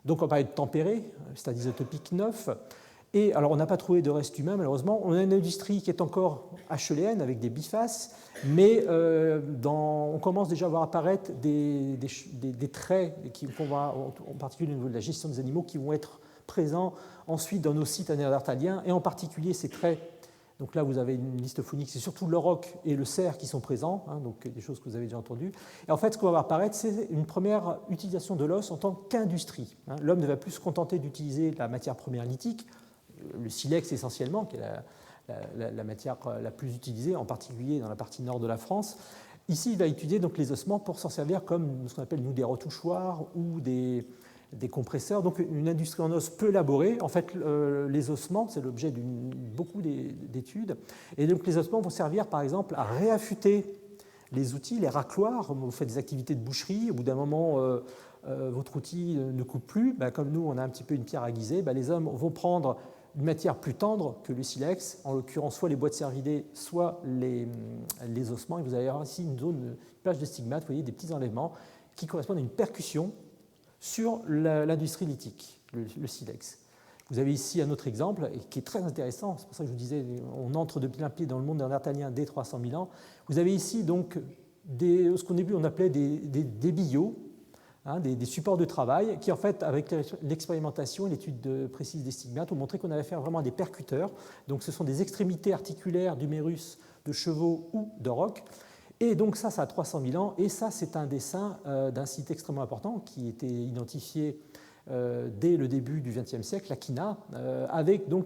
Speaker 1: donc en période tempérée, stade isotopique 9. Et alors, on n'a pas trouvé de restes humains, malheureusement. On a une industrie qui est encore acheuléenne, avec des bifaces, mais on commence déjà à voir apparaître des traits, en particulier au niveau de la gestion des animaux, qui vont être présents ensuite dans nos sites néandertaliens, et en particulier ces traits. Donc là, vous avez une liste phonique, c'est surtout le roc et le cerf qui sont présents, donc des choses que vous avez déjà entendues. Et en fait, ce qu'on va voir apparaître, c'est une première utilisation de l'os en tant qu'industrie. L'homme ne va plus se contenter d'utiliser la matière première lithique, le silex essentiellement, qui est la matière la plus utilisée, en particulier dans la partie nord de la France. Ici, il va étudier donc les ossements pour s'en servir comme ce qu'on appelle nous des retouchoirs ou des compresseurs, donc une industrie en os peu élaborée. En fait, les ossements, c'est l'objet de beaucoup d'études, et donc les ossements vont servir par exemple à réaffûter les outils, les racloirs. Vous faites des activités de boucherie, au bout d'un moment, votre outil ne coupe plus, comme nous on a un petit peu une pierre aiguisée, les hommes vont prendre une matière plus tendre que le silex, en l'occurrence soit les boîtes cervidées, soit les ossements, et vous allez avoir ici une plage de stigmates, vous voyez des petits enlèvements qui correspondent à une percussion sur l'industrie lithique, le silex. Vous avez ici un autre exemple qui est très intéressant, c'est pour ça que je vous disais, on entre de plein pied dans le monde néandertalien dès 300 000 ans. Vous avez ici donc ce qu'au début on appelait des billots, hein, des supports de travail, qui en fait, avec l'expérimentation et l'étude précise des stigmates, ont montré qu'on avait affaire vraiment à des percuteurs. Donc ce sont des extrémités articulaires d'humérus, de chevaux ou de rocs. Et donc ça a 300 000 ans, et ça c'est un dessin d'un site extrêmement important qui était identifié dès le début du XXe siècle, l'Aquina, avec donc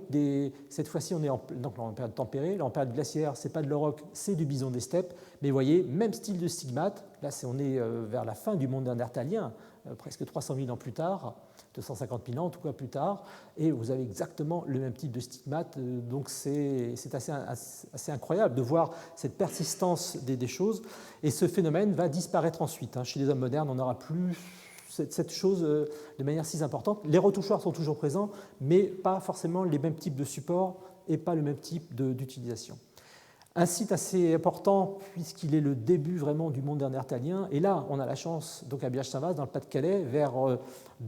Speaker 1: cette fois-ci on est en période tempérée, là en période glaciaire, c'est pas de l'auroch, c'est du bison des steppes, mais vous voyez, même style de stigmate, là on est vers la fin du monde néandertalien, presque 300 000 ans plus tard, 250 000 ans en tout cas plus tard, et vous avez exactement le même type de stigmate, donc c'est assez incroyable de voir cette persistance des choses, et ce phénomène va disparaître ensuite. Chez les hommes modernes, on n'aura plus cette chose de manière si importante. Les retouchoirs sont toujours présents, mais pas forcément les mêmes types de supports et pas le même type d'utilisation. Un site assez important puisqu'il est le début vraiment du monde néandertalien. Et là, on a la chance, donc à Biach-Saint-Vaast, dans le Pas-de-Calais, vers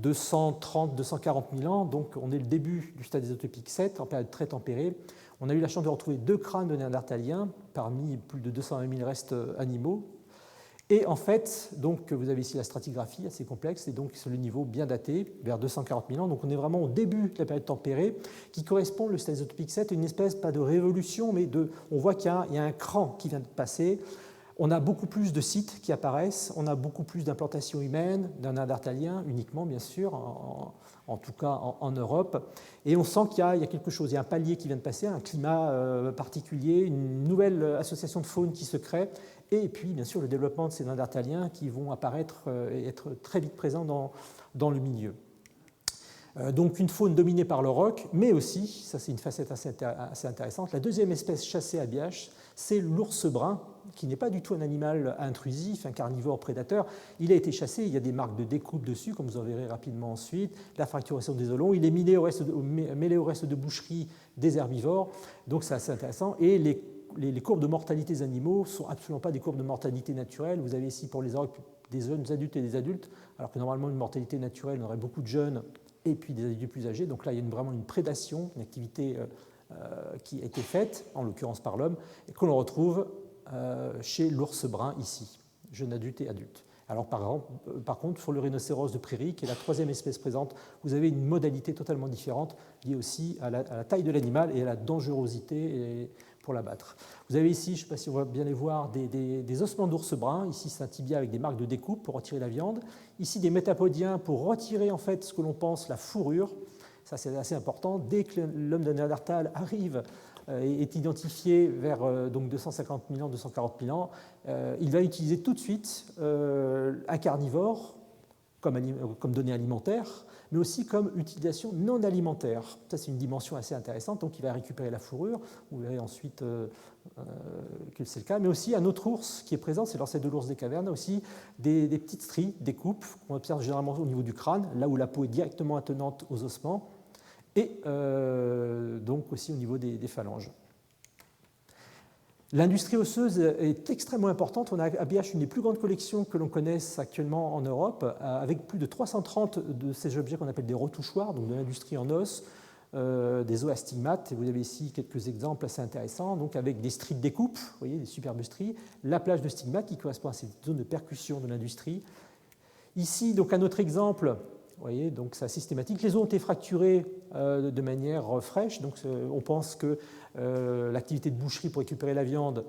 Speaker 1: 230-240 000 ans, donc on est le début du stade isotopique 7, en période très tempérée. On a eu la chance de retrouver 2 crânes de néandertaliens parmi plus de 220 000 restes animaux. Et en fait, donc, vous avez ici la stratigraphie assez complexe, et donc sur le niveau bien daté, vers 240 000 ans. Donc on est vraiment au début de la période tempérée, qui correspond, le stade isotopique 7, à une espèce, pas de révolution, mais on voit qu'il y a un cran qui vient de passer. On a beaucoup plus de sites qui apparaissent, on a beaucoup plus d'implantations humaines, d'un néandertalien uniquement, bien sûr, en tout cas en Europe. Et on sent qu'il y a quelque chose, il y a un palier qui vient de passer, un climat particulier, une nouvelle association de faune qui se crée, et puis bien sûr le développement de ces néandertaliens qui vont apparaître et être très vite présents dans le milieu. Donc une faune dominée par le roc, mais aussi, ça c'est une facette assez intéressante, la deuxième espèce chassée à Biach, c'est l'ours brun, qui n'est pas du tout un animal intrusif, un carnivore prédateur. Il a été chassé, il y a des marques de découpe dessus, comme vous en verrez rapidement ensuite, la fracturation des os, il est mêlé au reste de boucherie des herbivores, donc c'est assez intéressant. Et les courbes de mortalité des animaux ne sont absolument pas des courbes de mortalité naturelle. Vous avez ici pour les aurochs des jeunes adultes et des adultes, alors que normalement une mortalité naturelle, on aurait beaucoup de jeunes et puis des adultes plus âgés. Donc là, il y a vraiment une prédation, une activité qui a été faite, en l'occurrence par l'homme, et que l'on retrouve chez l'ours brun ici, jeune adulte et adulte. Alors par contre, sur le rhinocéros de prairie, qui est la troisième espèce présente, vous avez une modalité totalement différente, liée aussi à la taille de l'animal et à la dangerosité pour l'abattre. Vous avez ici, je ne sais pas si on va bien les voir, des ossements d'ours brun. Ici, c'est un tibia avec des marques de découpe pour retirer la viande. Ici, des métapodiens pour retirer en fait ce que l'on pense la fourrure. Ça, c'est assez important. Dès que l'homme de Néandertal arrive et est identifié vers donc 250 000 ans, 240 000 ans, il va utiliser tout de suite un carnivore comme donnée alimentaire, mais aussi comme utilisation non alimentaire. Ça, c'est une dimension assez intéressante. Donc, il va récupérer la fourrure. Vous verrez ensuite que c'est le cas. Mais aussi, un autre ours qui est présent, c'est l'ancêtre de l'ours des cavernes, aussi des petites stries, des coupes, qu'on observe généralement au niveau du crâne, là où la peau est directement attenante aux ossements, et donc aussi au niveau des phalanges. L'industrie osseuse est extrêmement importante. On a à Biach une des plus grandes collections que l'on connaisse actuellement en Europe, avec plus de 330 de ces objets qu'on appelle des retouchoirs, donc de l'industrie en os, des os à stigmates. Et vous avez ici quelques exemples assez intéressants, donc avec des stries de découpe, vous voyez, des superbes stries, la plage de stigmates qui correspond à cette zone de percussion de l'industrie. Ici, donc un autre exemple. Vous voyez, donc c'est systématique. Les os ont été fracturés de manière fraîche, donc on pense que l'activité de boucherie pour récupérer la viande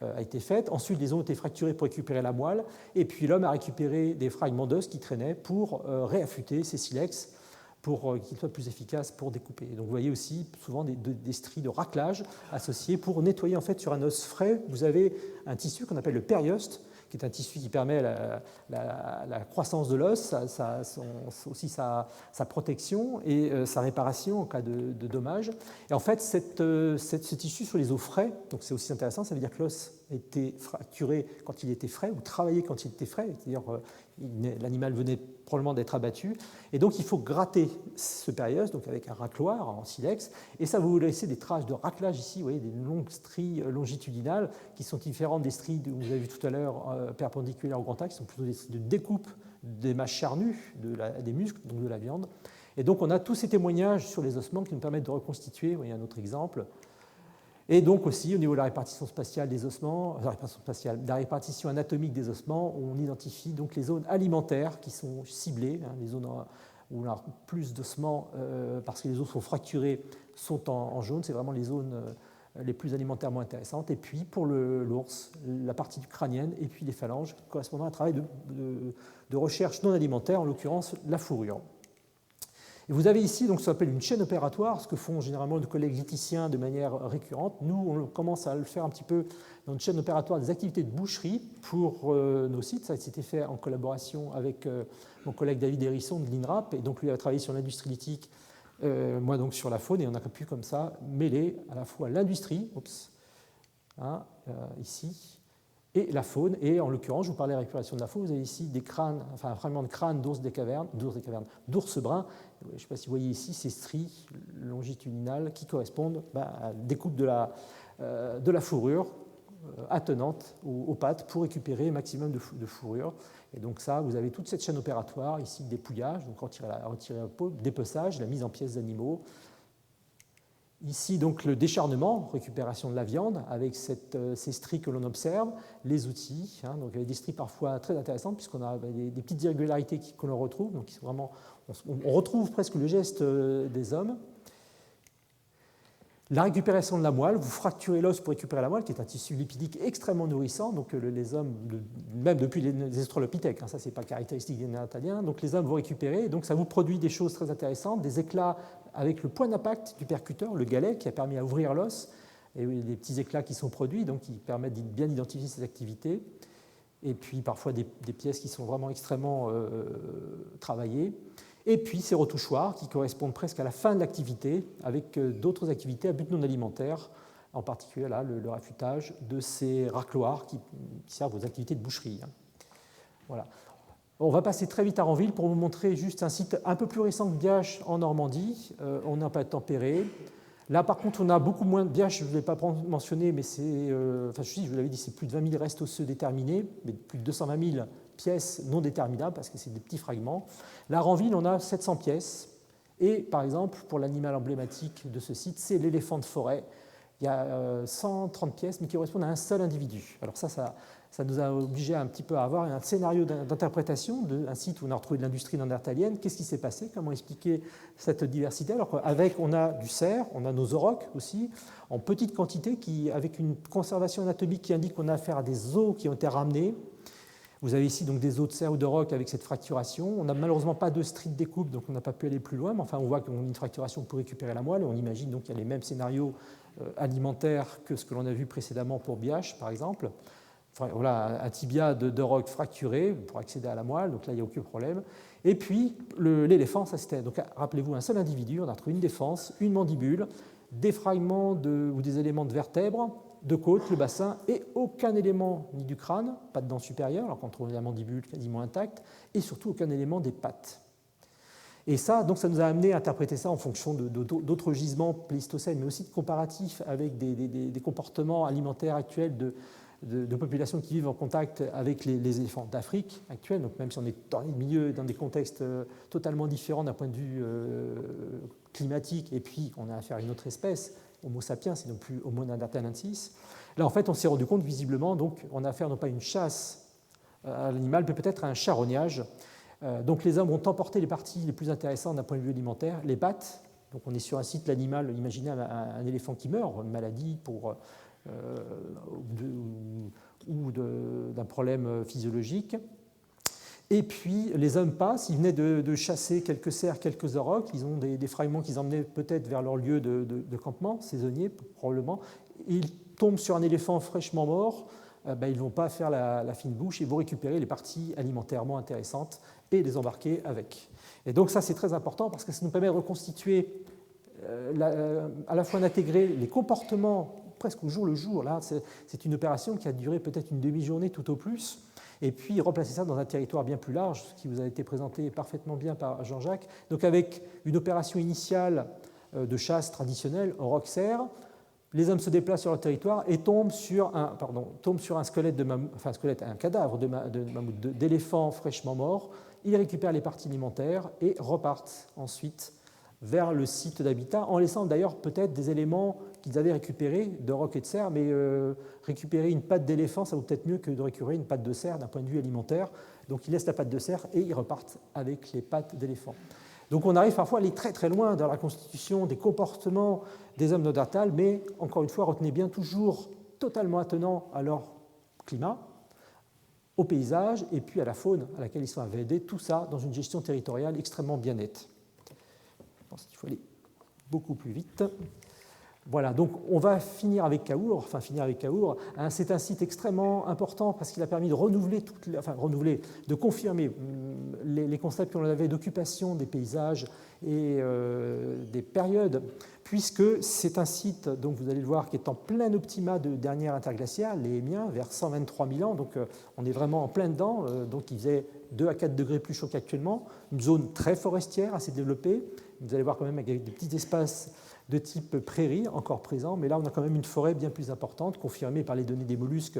Speaker 1: a été faite. Ensuite, les os ont été fracturés pour récupérer la moelle, et puis l'homme a récupéré des fragments d'os qui traînaient pour réaffûter ces silex pour qu'ils soient plus efficaces pour découper. Donc vous voyez aussi souvent des stries de raclage associées pour nettoyer en fait sur un os frais. Vous avez un tissu qu'on appelle le périoste, qui est un tissu qui permet la croissance de l'os, aussi sa protection et sa réparation en cas de dommage. Et en fait, ce tissu sur les os frais, donc c'est aussi intéressant, ça veut dire que l'os a été fracturé quand il était frais ou travaillé quand il était frais, c'est-à-dire l'animal venait probablement d'être abattu, et donc il faut gratter ce périoste, donc avec un racloir en silex, et ça va vous laisser des traces de raclage ici, vous voyez, des longues stries longitudinales qui sont différentes des stries que vous avez vues tout à l'heure perpendiculaires au grand axe, qui sont plutôt des stries de découpe des masses charnues, des muscles, donc de la viande. Et donc on a tous ces témoignages sur les ossements qui nous permettent de reconstituer, vous voyez un autre exemple, Et donc aussi, au niveau de la répartition spatiale des ossements, de la répartition anatomique des ossements, on identifie donc les zones alimentaires qui sont ciblées, les zones où on a plus d'ossements parce que les os sont fracturés sont en jaune, c'est vraiment les zones les plus alimentairement intéressantes. Et puis pour l'ours, la partie crânienne et puis les phalanges correspondant à un travail de recherche non alimentaire, en l'occurrence la fourrure. Et vous avez ici donc, ce qu'on appelle une chaîne opératoire, ce que font généralement nos collègues généticiens de manière récurrente. Nous, on commence à le faire un petit peu dans une chaîne opératoire des activités de boucherie pour nos sites. Ça a été fait en collaboration avec mon collègue David Hérisson de l'INRAP. Et donc lui a travaillé sur l'industrie lithique, moi donc sur la faune. Et on a pu comme ça mêler à la fois l'industrie, ici, et la faune. Et en l'occurrence, je vous parlais de la récupération de la faune. Vous avez ici des crânes, enfin un fragment de crâne d'ours des cavernes, d'ours bruns. Je ne sais pas si vous voyez ici ces stries longitudinales qui correspondent à des coupes de la fourrure attenante aux pattes pour récupérer un maximum de fourrure. Et donc ça, vous avez toute cette chaîne opératoire, ici dépouillage, donc retirer la peau, dépeçage, la mise en pièces d'animaux. Ici, donc, le décharnement, récupération de la viande, avec ces stries que l'on observe, les outils, donc avec des stries parfois très intéressantes, puisqu'on a des petites irrégularités que l'on retrouve, donc vraiment, on retrouve presque le geste des hommes. La récupération de la moelle, vous fracturez l'os pour récupérer la moelle, qui est un tissu lipidique extrêmement nourrissant, donc les hommes, même depuis les australopithèques, ça c'est pas caractéristique des Néandertaliens, donc les hommes vont récupérer, donc ça vous produit des choses très intéressantes, des éclats avec le point d'impact du percuteur, le galet, qui a permis à ouvrir l'os, et des petits éclats qui sont produits, donc qui permettent de bien identifier ces activités, et puis parfois des pièces qui sont vraiment extrêmement travaillées. Et puis ces retouchoirs qui correspondent presque à la fin de l'activité, avec d'autres activités à but non alimentaire, en particulier là, le raffûtage de ces racloirs qui servent aux activités de boucherie. Voilà. On va passer très vite à Ranville pour vous montrer juste un site un peu plus récent que Biache en Normandie. On n'a pas tempéré. Là, par contre, on a beaucoup moins de Biache, je ne l'ai pas mentionné, mais c'est, je vous l'avais dit, c'est plus de 20 000 restes osseux déterminés, mais plus de 220 000 pièces non déterminables, parce que c'est des petits fragments. Là, Ranville, on a 700 pièces. Et, par exemple, pour l'animal emblématique de ce site, c'est l'éléphant de forêt. Il y a 130 pièces, mais qui correspondent à un seul individu. Alors ça nous a obligé un petit peu à avoir un scénario d'interprétation d'un site où on a retrouvé de l'industrie néandertalienne. Qu'est-ce qui s'est passé? Comment expliquer cette diversité? Alors on a du cerf, on a nos aurochs aussi, en petite quantité, avec une conservation anatomique qui indique qu'on a affaire à des os qui ont été ramenés. Vous avez ici donc des os de cerf ou d'auroch avec cette fracturation. On n'a malheureusement pas de stries de découpe, donc on n'a pas pu aller plus loin, mais enfin on voit qu'on a une fracturation pour récupérer la moelle. On imagine donc qu'il y a les mêmes scénarios alimentaires que ce que l'on a vu précédemment pour Biache, par exemple. Voilà, un tibia d'auroch fracturé pour accéder à la moelle, donc là il n'y a aucun problème. Et puis l'éléphant, ça c'était, donc rappelez-vous, un seul individu, on a trouvé une défense, une mandibule, des fragments ou des éléments de vertèbres, de côte, le bassin, et aucun élément ni du crâne, pas de dents supérieures, alors qu'on trouve la mandibule quasiment intacte, et surtout aucun élément des pattes. Et ça, donc, ça nous a amené à interpréter ça en fonction d'autres gisements pléistocènes, mais aussi de comparatifs avec des comportements alimentaires actuels de populations qui vivent en contact avec les éléphants d'Afrique actuels, donc même si on est dans des contextes totalement différents d'un point de vue climatique, et puis on a affaire à une autre espèce, Homo sapiens, et non plus Homo neanderthalensis. Là, en fait, on s'est rendu compte visiblement, donc on a affaire non pas à une chasse à l'animal, mais peut-être à un charognage. Donc les hommes ont emporté les parties les plus intéressantes d'un point de vue alimentaire, les pattes. Donc on est sur un site, l'animal, imaginez un éléphant qui meurt, une maladie ou d'un problème physiologique. Et puis les hommes passent, ils venaient de chasser quelques cerfs, quelques aurochs, ils ont des fragments qu'ils emmenaient peut-être vers leur lieu de campement, saisonnier probablement, et ils tombent sur un éléphant fraîchement mort, ils ne vont pas faire la fine bouche, ils vont récupérer les parties alimentairement intéressantes et les embarquer avec. Et donc ça c'est très important parce que ça nous permet de reconstituer, à la fois d'intégrer les comportements presque au jour le jour. Là, c'est une opération qui a duré peut-être une demi-journée tout au plus, et puis replacer ça dans un territoire bien plus large, ce qui vous a été présenté parfaitement bien par Jean-Jacques. Donc avec une opération initiale de chasse traditionnelle, auroch-cerf, les hommes se déplacent sur le territoire et tombent sur un squelette de mammouth, un cadavre d'éléphant fraîchement mort. Ils récupèrent les parties alimentaires et repartent ensuite vers le site d'habitat, en laissant d'ailleurs peut-être des éléments qu'ils avaient récupérés de rocs et de cerfs, mais récupérer une patte d'éléphant, ça vaut peut-être mieux que de récupérer une patte de cerf d'un point de vue alimentaire. Donc ils laissent la patte de cerf et ils repartent avec les pattes d'éléphant. Donc on arrive parfois à aller très très loin dans la constitution des comportements des hommes néandertals, mais encore une fois, retenez bien, toujours totalement attenants à leur climat, au paysage et puis à la faune à laquelle ils sont invadés, tout ça dans une gestion territoriale extrêmement bien nette. Je pense qu'il faut aller beaucoup plus vite. Voilà, donc on va finir avec Cahors. C'est un site extrêmement important parce qu'il a permis de renouveler, de confirmer les concepts qu'on avait d'occupation des paysages et des périodes, puisque c'est un site, donc vous allez le voir, qui est en plein optima de dernière interglaciaire, les Émiens, vers 123 000 ans, donc on est vraiment en plein dedans, donc il faisait 2 à 4 degrés plus chaud qu'actuellement, une zone très forestière, assez développée, vous allez voir quand même avec des petits espaces de type prairie encore présent, mais là on a quand même une forêt bien plus importante, confirmée par les données des mollusques.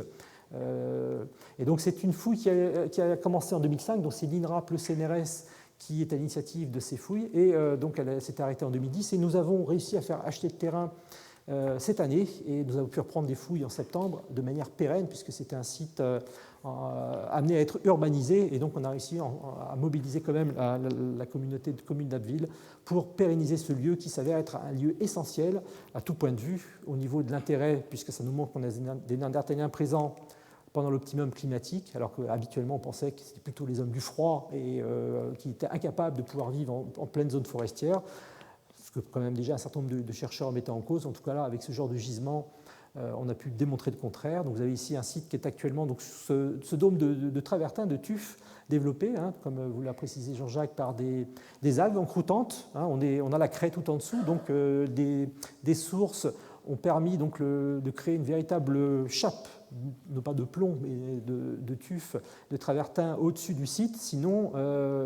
Speaker 1: Et donc c'est une fouille qui a commencé en 2005, donc c'est l'INRAP, le CNRS qui est à l'initiative de ces fouilles, et donc elle s'est arrêtée en 2010, et nous avons réussi à faire acheter le terrain cette année, et nous avons pu reprendre des fouilles en septembre de manière pérenne, puisque c'était un site amené à être urbanisé, et donc on a réussi à mobiliser quand même la communauté de communes d'Abbeville pour pérenniser ce lieu qui s'avère être un lieu essentiel à tout point de vue, au niveau de l'intérêt, puisque ça nous montre qu'on a des Néandertaliens présents pendant l'optimum climatique, alors qu'habituellement on pensait que c'était plutôt les hommes du froid et qui étaient incapables de pouvoir vivre en pleine zone forestière, ce que quand même déjà un certain nombre de chercheurs mettaient en cause. En tout cas là, avec ce genre de gisement, on a pu démontrer le contraire. Donc vous avez ici un site qui est actuellement donc, ce dôme de travertin, de tuf, développé, comme vous l'a précisé Jean-Jacques, par des algues encroutantes. On a la craie tout en dessous, donc des sources ont permis donc, de créer une véritable chape, non pas de plomb, mais de tuf, de travertin au-dessus du site. Sinon,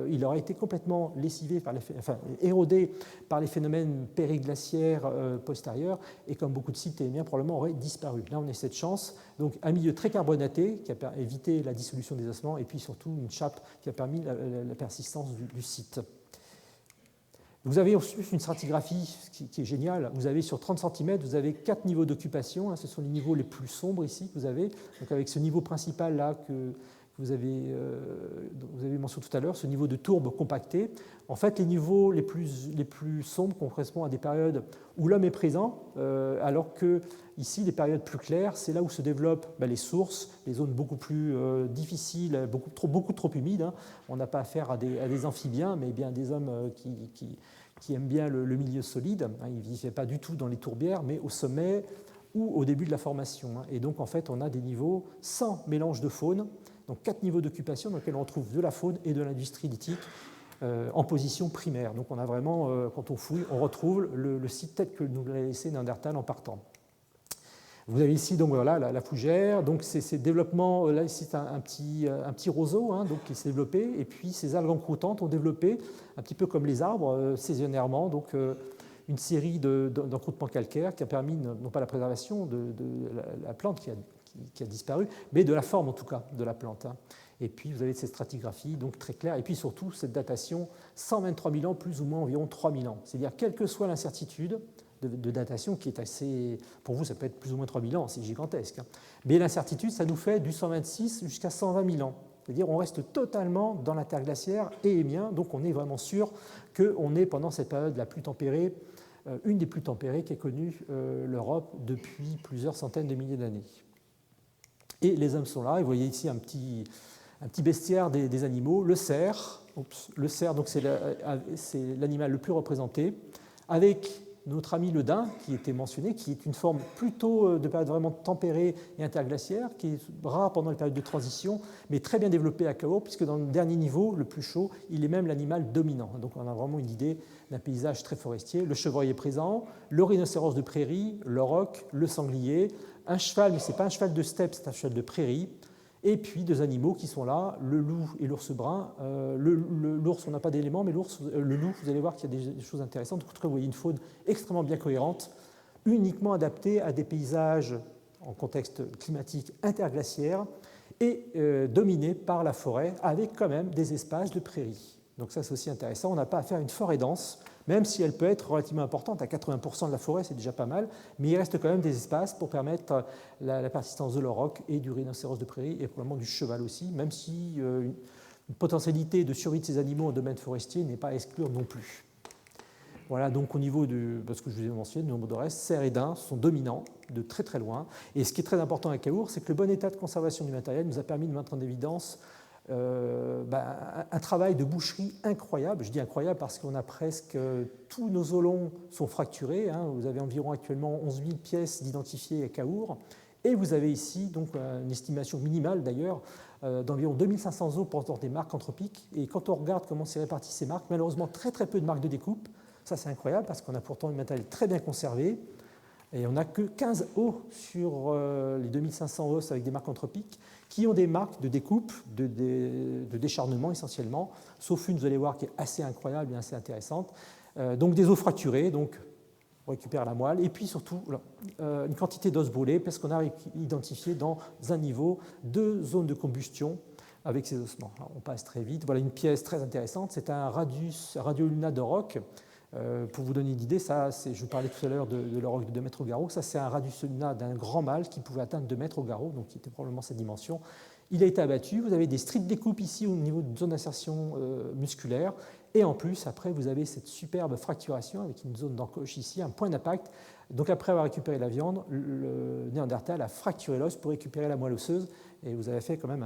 Speaker 1: il aurait été complètement lessivé, érodé par les phénomènes périglaciaires postérieurs, et comme beaucoup de sites émiens, probablement auraient disparu. Là, on a cette chance. Donc, un milieu très carbonaté qui a évité la dissolution des ossements, et puis surtout une chape qui a permis la persistance du site. Vous avez ensuite une stratigraphie qui est géniale. Vous avez sur 30 cm, vous avez 4 niveaux d'occupation. Ce sont les niveaux les plus sombres ici que vous avez. Donc avec ce niveau principal là que vous avez mentionné tout à l'heure, ce niveau de tourbe compacté. En fait, les niveaux les plus sombres correspondent à des périodes où l'homme est présent, alors que ici, les périodes plus claires, c'est là où se développent les sources, les zones beaucoup plus difficiles, beaucoup trop humides. On n'a pas affaire à des amphibiens, mais bien à des hommes qui aiment bien le milieu solide. Ils ne vivaient pas du tout dans les tourbières, mais au sommet ou au début de la formation. Et donc, en fait, on a des niveaux sans mélange de faune, donc 4 niveaux d'occupation dans lesquels on retrouve de la faune et de l'industrie lithique en position primaire. Donc, on a vraiment, quand on fouille, on retrouve le site tel que nous l'a laissé Néandertal en partant. Vous avez ici donc, voilà, la fougère, donc ces développements, là c'est un petit roseau donc, qui s'est développé, et puis ces algues encroutantes ont développé, un petit peu comme les arbres, saisonnièrement, donc une série d'encroûtements calcaires qui a permis non pas la préservation de la plante qui a disparu, mais de la forme en tout cas de la plante. Et puis vous avez cette stratigraphie donc très claire, et puis surtout cette datation 123 000 ans, plus ou moins environ 3 000 ans. C'est-à-dire quelle que soit l'incertitude de datation qui est assez... Pour vous, ça peut être plus ou moins 3 000 ans, c'est gigantesque. Mais l'incertitude, ça nous fait du 126 jusqu'à 120 000 ans. C'est-à-dire on reste totalement dans l'interglaciaire et émien, donc on est vraiment sûr qu'on est pendant cette période la plus tempérée, une des plus tempérées qu'ait connue l'Europe depuis plusieurs centaines de milliers d'années. Et les hommes sont là, et vous voyez ici un petit bestiaire des animaux, le cerf. Le cerf, donc c'est l'animal le plus représenté, avec notre ami le daim, qui était mentionné, qui est une forme plutôt de période vraiment tempérée et interglaciaire, qui est rare pendant les périodes de transition, mais très bien développée à Cahors, puisque dans le dernier niveau, le plus chaud, il est même l'animal dominant. Donc on a vraiment une idée d'un paysage très forestier. Le chevreuil est présent, le rhinocéros de prairie, le roc, le sanglier, un cheval, mais ce n'est pas un cheval de steppe, c'est un cheval de prairie, et puis deux animaux qui sont là, le loup et l'ours brun. L'ours, on n'a pas d'éléments, mais le loup, vous allez voir qu'il y a des choses intéressantes. En tout cas, vous voyez une faune extrêmement bien cohérente, uniquement adaptée à des paysages en contexte climatique interglaciaire et dominée par la forêt, avec quand même des espaces de prairie. Donc ça, c'est aussi intéressant. On n'a pas affaire à une forêt dense, même si elle peut être relativement importante, à 80% de la forêt, c'est déjà pas mal, mais il reste quand même des espaces pour permettre la persistance de l'auroch et du rhinocéros de prairie, et probablement du cheval aussi, même si une potentialité de survie de ces animaux en domaine forestier n'est pas à exclure non plus. Voilà, donc au niveau de ce que je vous ai mentionné, du nombre de restes, cerfs et daims sont dominants de très très loin. Et ce qui est très important à Caour, c'est que le bon état de conservation du matériel nous a permis de mettre en évidence un travail de boucherie incroyable. Je dis incroyable parce qu'on a presque tous nos aulons sont fracturés. Hein. Vous avez environ actuellement 11 000 pièces d'identifiées à Caour. Et vous avez ici donc une estimation minimale d'ailleurs d'environ 2500 os portant des marques anthropiques. Et quand on regarde comment s'est réparties ces marques, malheureusement très très peu de marques de découpe. Ça c'est incroyable parce qu'on a pourtant un matériel très bien conservé. Et on n'a que 15 os sur les 2500 os avec des marques anthropiques qui ont des marques de découpe, de décharnement essentiellement, sauf une, vous allez voir, qui est assez incroyable et assez intéressante. Donc des os fracturés, donc on récupère la moelle, et puis surtout une quantité d'os brûlés, parce qu'on a identifié dans un niveau 2 zones de combustion avec ces ossements. Alors, on passe très vite. Voilà une pièce très intéressante, c'est un radioluna d'auroch. Pour vous donner une idée, je vous parlais tout à l'heure de l'auroch de 2 mètres au garrot, ça c'est un radioluna d'un grand mâle qui pouvait atteindre 2 mètres au garrot, donc qui était probablement cette dimension. Il a été abattu, vous avez des strips découpes ici au niveau de zone d'insertion musculaire, et en plus, après, vous avez cette superbe fracturation avec une zone d'encoche ici, un point d'impact. Donc après avoir récupéré la viande, le Néandertal a fracturé l'os pour récupérer la moelle osseuse, et vous avez fait quand même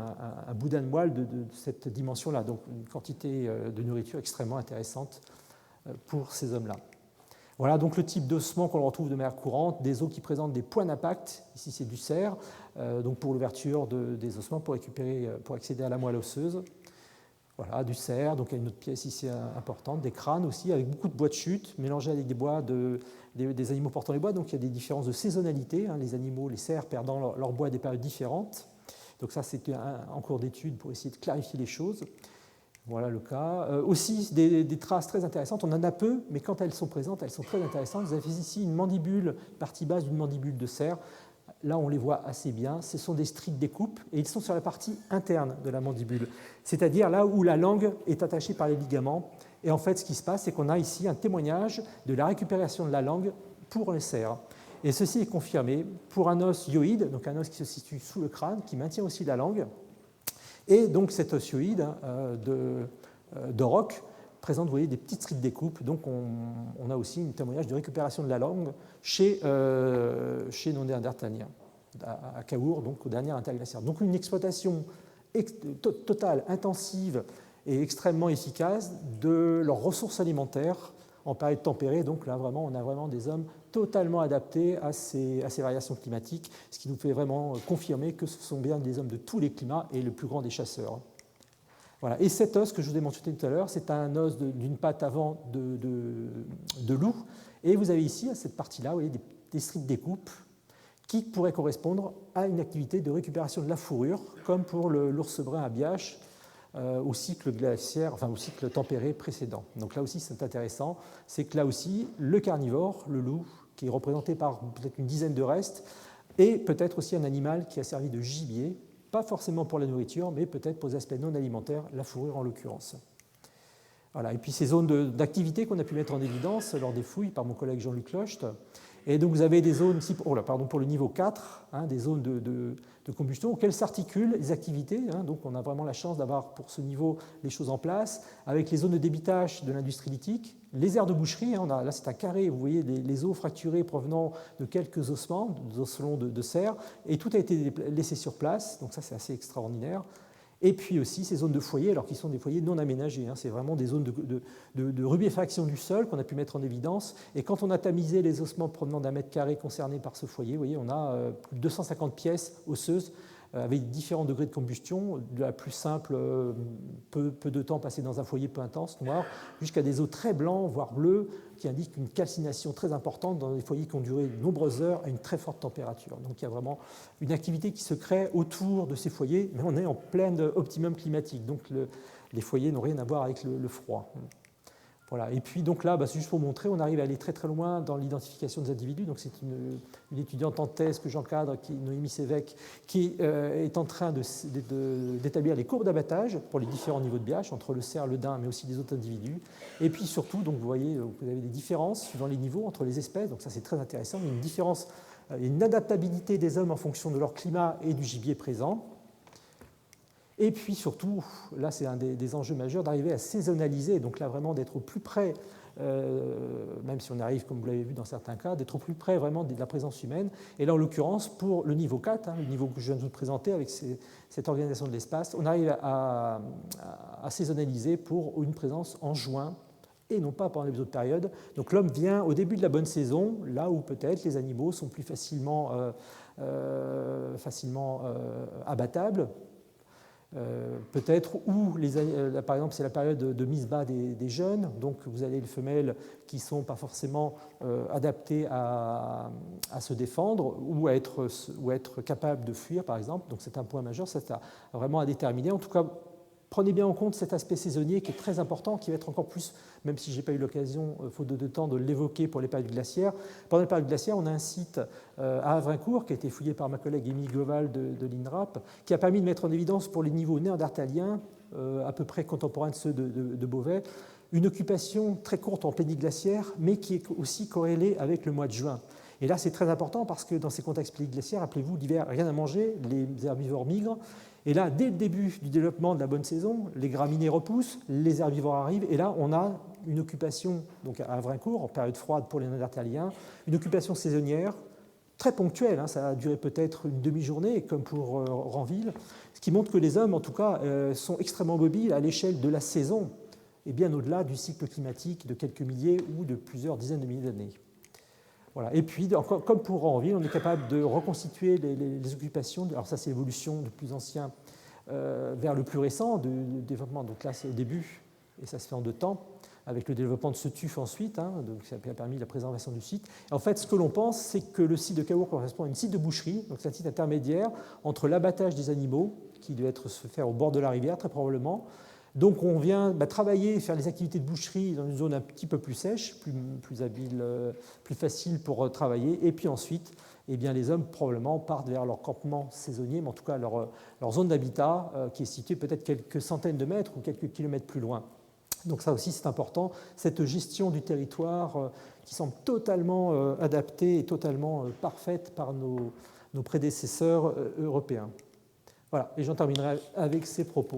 Speaker 1: un boudin de moelle de cette dimension-là, donc une quantité de nourriture extrêmement intéressante pour ces hommes-là. Voilà donc le type d'ossement qu'on retrouve de manière courante, des os qui présentent des points d'impact, ici c'est du cerf, donc pour l'ouverture des ossements pour accéder à la moelle osseuse. Voilà, du cerf, donc il y a une autre pièce ici importante, des crânes aussi, avec beaucoup de bois de chute, mélangés avec des bois des animaux portant les bois, donc il y a des différences de saisonnalité, hein, les animaux, les cerfs perdant leur bois à des périodes différentes. Donc ça c'était en cours d'étude pour essayer de clarifier les choses. Voilà le cas. Aussi des traces très intéressantes, on en a peu, mais quand elles sont présentes, elles sont très intéressantes. Vous avez ici une mandibule, partie basse d'une mandibule de cerf. Là, on les voit assez bien. Ce sont des strips découpes et ils sont sur la partie interne de la mandibule, c'est-à-dire là où la langue est attachée par les ligaments. Et en fait, ce qui se passe, c'est qu'on a ici un témoignage de la récupération de la langue pour les cerfs. Et ceci est confirmé pour un os hyoïde, donc un os qui se situe sous le crâne, qui maintient aussi la langue. Et donc cet os hyoïde d'auroch présente, vous voyez, des petites strips découpes. Donc on a aussi un témoignage de récupération de la langue chez nos néandertaliens, à Caour, donc au dernier interglaciaire. Donc une exploitation totale, intensive et extrêmement efficace de leurs ressources alimentaires en période tempérée. Donc là, vraiment, on a vraiment des hommes totalement adaptés à ces variations climatiques, ce qui nous fait vraiment confirmer que ce sont bien des hommes de tous les climats et le plus grand des chasseurs. Voilà. Et cet os que je vous ai mentionné tout à l'heure, c'est un os d'une patte avant de loup. Et vous avez ici, à cette partie-là, vous voyez, des strips découpes qui pourraient correspondre à une activité de récupération de la fourrure, comme pour l'ours brun à Biache, au cycle glaciaire, enfin au cycle tempéré précédent. Donc là aussi, c'est intéressant, c'est que là aussi, le carnivore, le loup, qui est représenté par peut-être une dizaine de restes, et peut-être aussi un animal qui a servi de gibier, pas forcément pour la nourriture, mais peut-être pour les aspects non alimentaires, la fourrure en l'occurrence. Voilà. Et puis ces zones d'activité qu'on a pu mettre en évidence lors des fouilles par mon collègue Jean-Luc Locht. Et donc vous avez des zones, pour le niveau 4, hein, des zones de combustion auxquelles s'articulent les activités. Hein, donc on a vraiment la chance d'avoir pour ce niveau les choses en place, avec les zones de débitage de l'industrie lithique, les aires de boucherie. Hein, là c'est un carré, vous voyez les os fracturés provenant de quelques ossements, des osselons de cerf, et tout a été laissé sur place, donc ça c'est assez extraordinaire. Et puis aussi ces zones de foyer, alors qui sont des foyers non aménagés. Hein, c'est vraiment des zones de rubéfaction du sol qu'on a pu mettre en évidence. Et quand on a tamisé les ossements provenant d'un mètre carré concernés par ce foyer, vous voyez, on a plus de 250 pièces osseuses avec différents degrés de combustion, de la plus simple, peu de temps passé dans un foyer peu intense, noir, jusqu'à des os très blancs, voire bleus, qui indiquent une calcination très importante dans des foyers qui ont duré de nombreuses heures à une très forte température. Donc il y a vraiment une activité qui se crée autour de ces foyers, mais on est en plein optimum climatique, donc les foyers n'ont rien à voir avec le froid. Voilà. Et puis donc là, c'est juste pour montrer, on arrive à aller très très loin dans l'identification des individus. Donc c'est une étudiante en thèse que j'encadre, Noémie Sévèque, qui est en train d'établir les courbes d'abattage pour les différents niveaux de BH, entre le cerf, le daim, mais aussi les autres individus. Et puis surtout, donc vous voyez, vous avez des différences suivant les niveaux entre les espèces. Donc ça c'est très intéressant. Il y a une différence, une adaptabilité des hommes en fonction de leur climat et du gibier présent. Et puis surtout, là c'est un des enjeux majeurs, d'arriver à saisonnaliser, donc là vraiment d'être au plus près, même si on arrive, comme vous l'avez vu dans certains cas, d'être au plus près vraiment de la présence humaine. Et là en l'occurrence, pour le niveau 4, le niveau que je viens de vous présenter avec cette organisation de l'espace, on arrive à saisonnaliser pour une présence en juin et non pas pendant les autres périodes. Donc l'homme vient au début de la bonne saison, là où peut-être les animaux sont plus facilement abattables. Peut-être où, par exemple, c'est la période de mise bas des jeunes, donc vous avez les femelles qui ne sont pas forcément adaptées à se défendre ou à être capables de fuir, par exemple. Donc c'est un point majeur, c'est vraiment à déterminer. En tout cas, prenez bien en compte cet aspect saisonnier qui est très important, qui va être encore plus, même si je n'ai pas eu l'occasion, faute de temps, de l'évoquer pour les périodes glaciaires. Pendant les périodes glaciaires, on a un site à Havrincourt qui a été fouillé par ma collègue Émilie Goval de l'INRAP, qui a permis de mettre en évidence pour les niveaux néandertaliens, à peu près contemporains de ceux de Beauvais, une occupation très courte en péniglaciaire, mais qui est aussi corrélée avec le mois de juin. Et là, c'est très important parce que dans ces contextes péniglaciaires, rappelez-vous, l'hiver, rien à manger, les herbivores migrent. Et là, dès le début du développement de la bonne saison, les graminées repoussent, les herbivores arrivent, et là, on a une occupation, donc à Havrincourt, en période froide pour les néandertaliens, une occupation saisonnière très ponctuelle, ça a duré peut-être une demi-journée, comme pour Ranville, ce qui montre que les hommes, en tout cas, sont extrêmement mobiles à l'échelle de la saison, et bien au-delà du cycle climatique de quelques milliers ou de plusieurs dizaines de milliers d'années. Voilà. Et puis, comme pour Ranville, on est capable de reconstituer les occupations. Alors ça, c'est l'évolution du plus ancien vers le plus récent du développement. Donc là, c'est au début, et ça se fait en 2 temps, avec le développement de ce tuf ensuite, donc ça a permis la préservation du site. Et en fait, ce que l'on pense, c'est que le site de Caour correspond à une site de boucherie, donc c'est un site intermédiaire entre l'abattage des animaux, qui doit se faire au bord de la rivière, très probablement. Donc on vient travailler et faire les activités de boucherie dans une zone un petit peu plus sèche, plus habile, plus facile pour travailler. Et puis ensuite, les hommes probablement partent vers leur campement saisonnier, mais en tout cas leur zone d'habitat qui est située peut-être quelques centaines de mètres ou quelques kilomètres plus loin. Donc ça aussi c'est important, cette gestion du territoire qui semble totalement adaptée et totalement parfaite par nos prédécesseurs européens. Voilà, et j'en terminerai avec ces propos.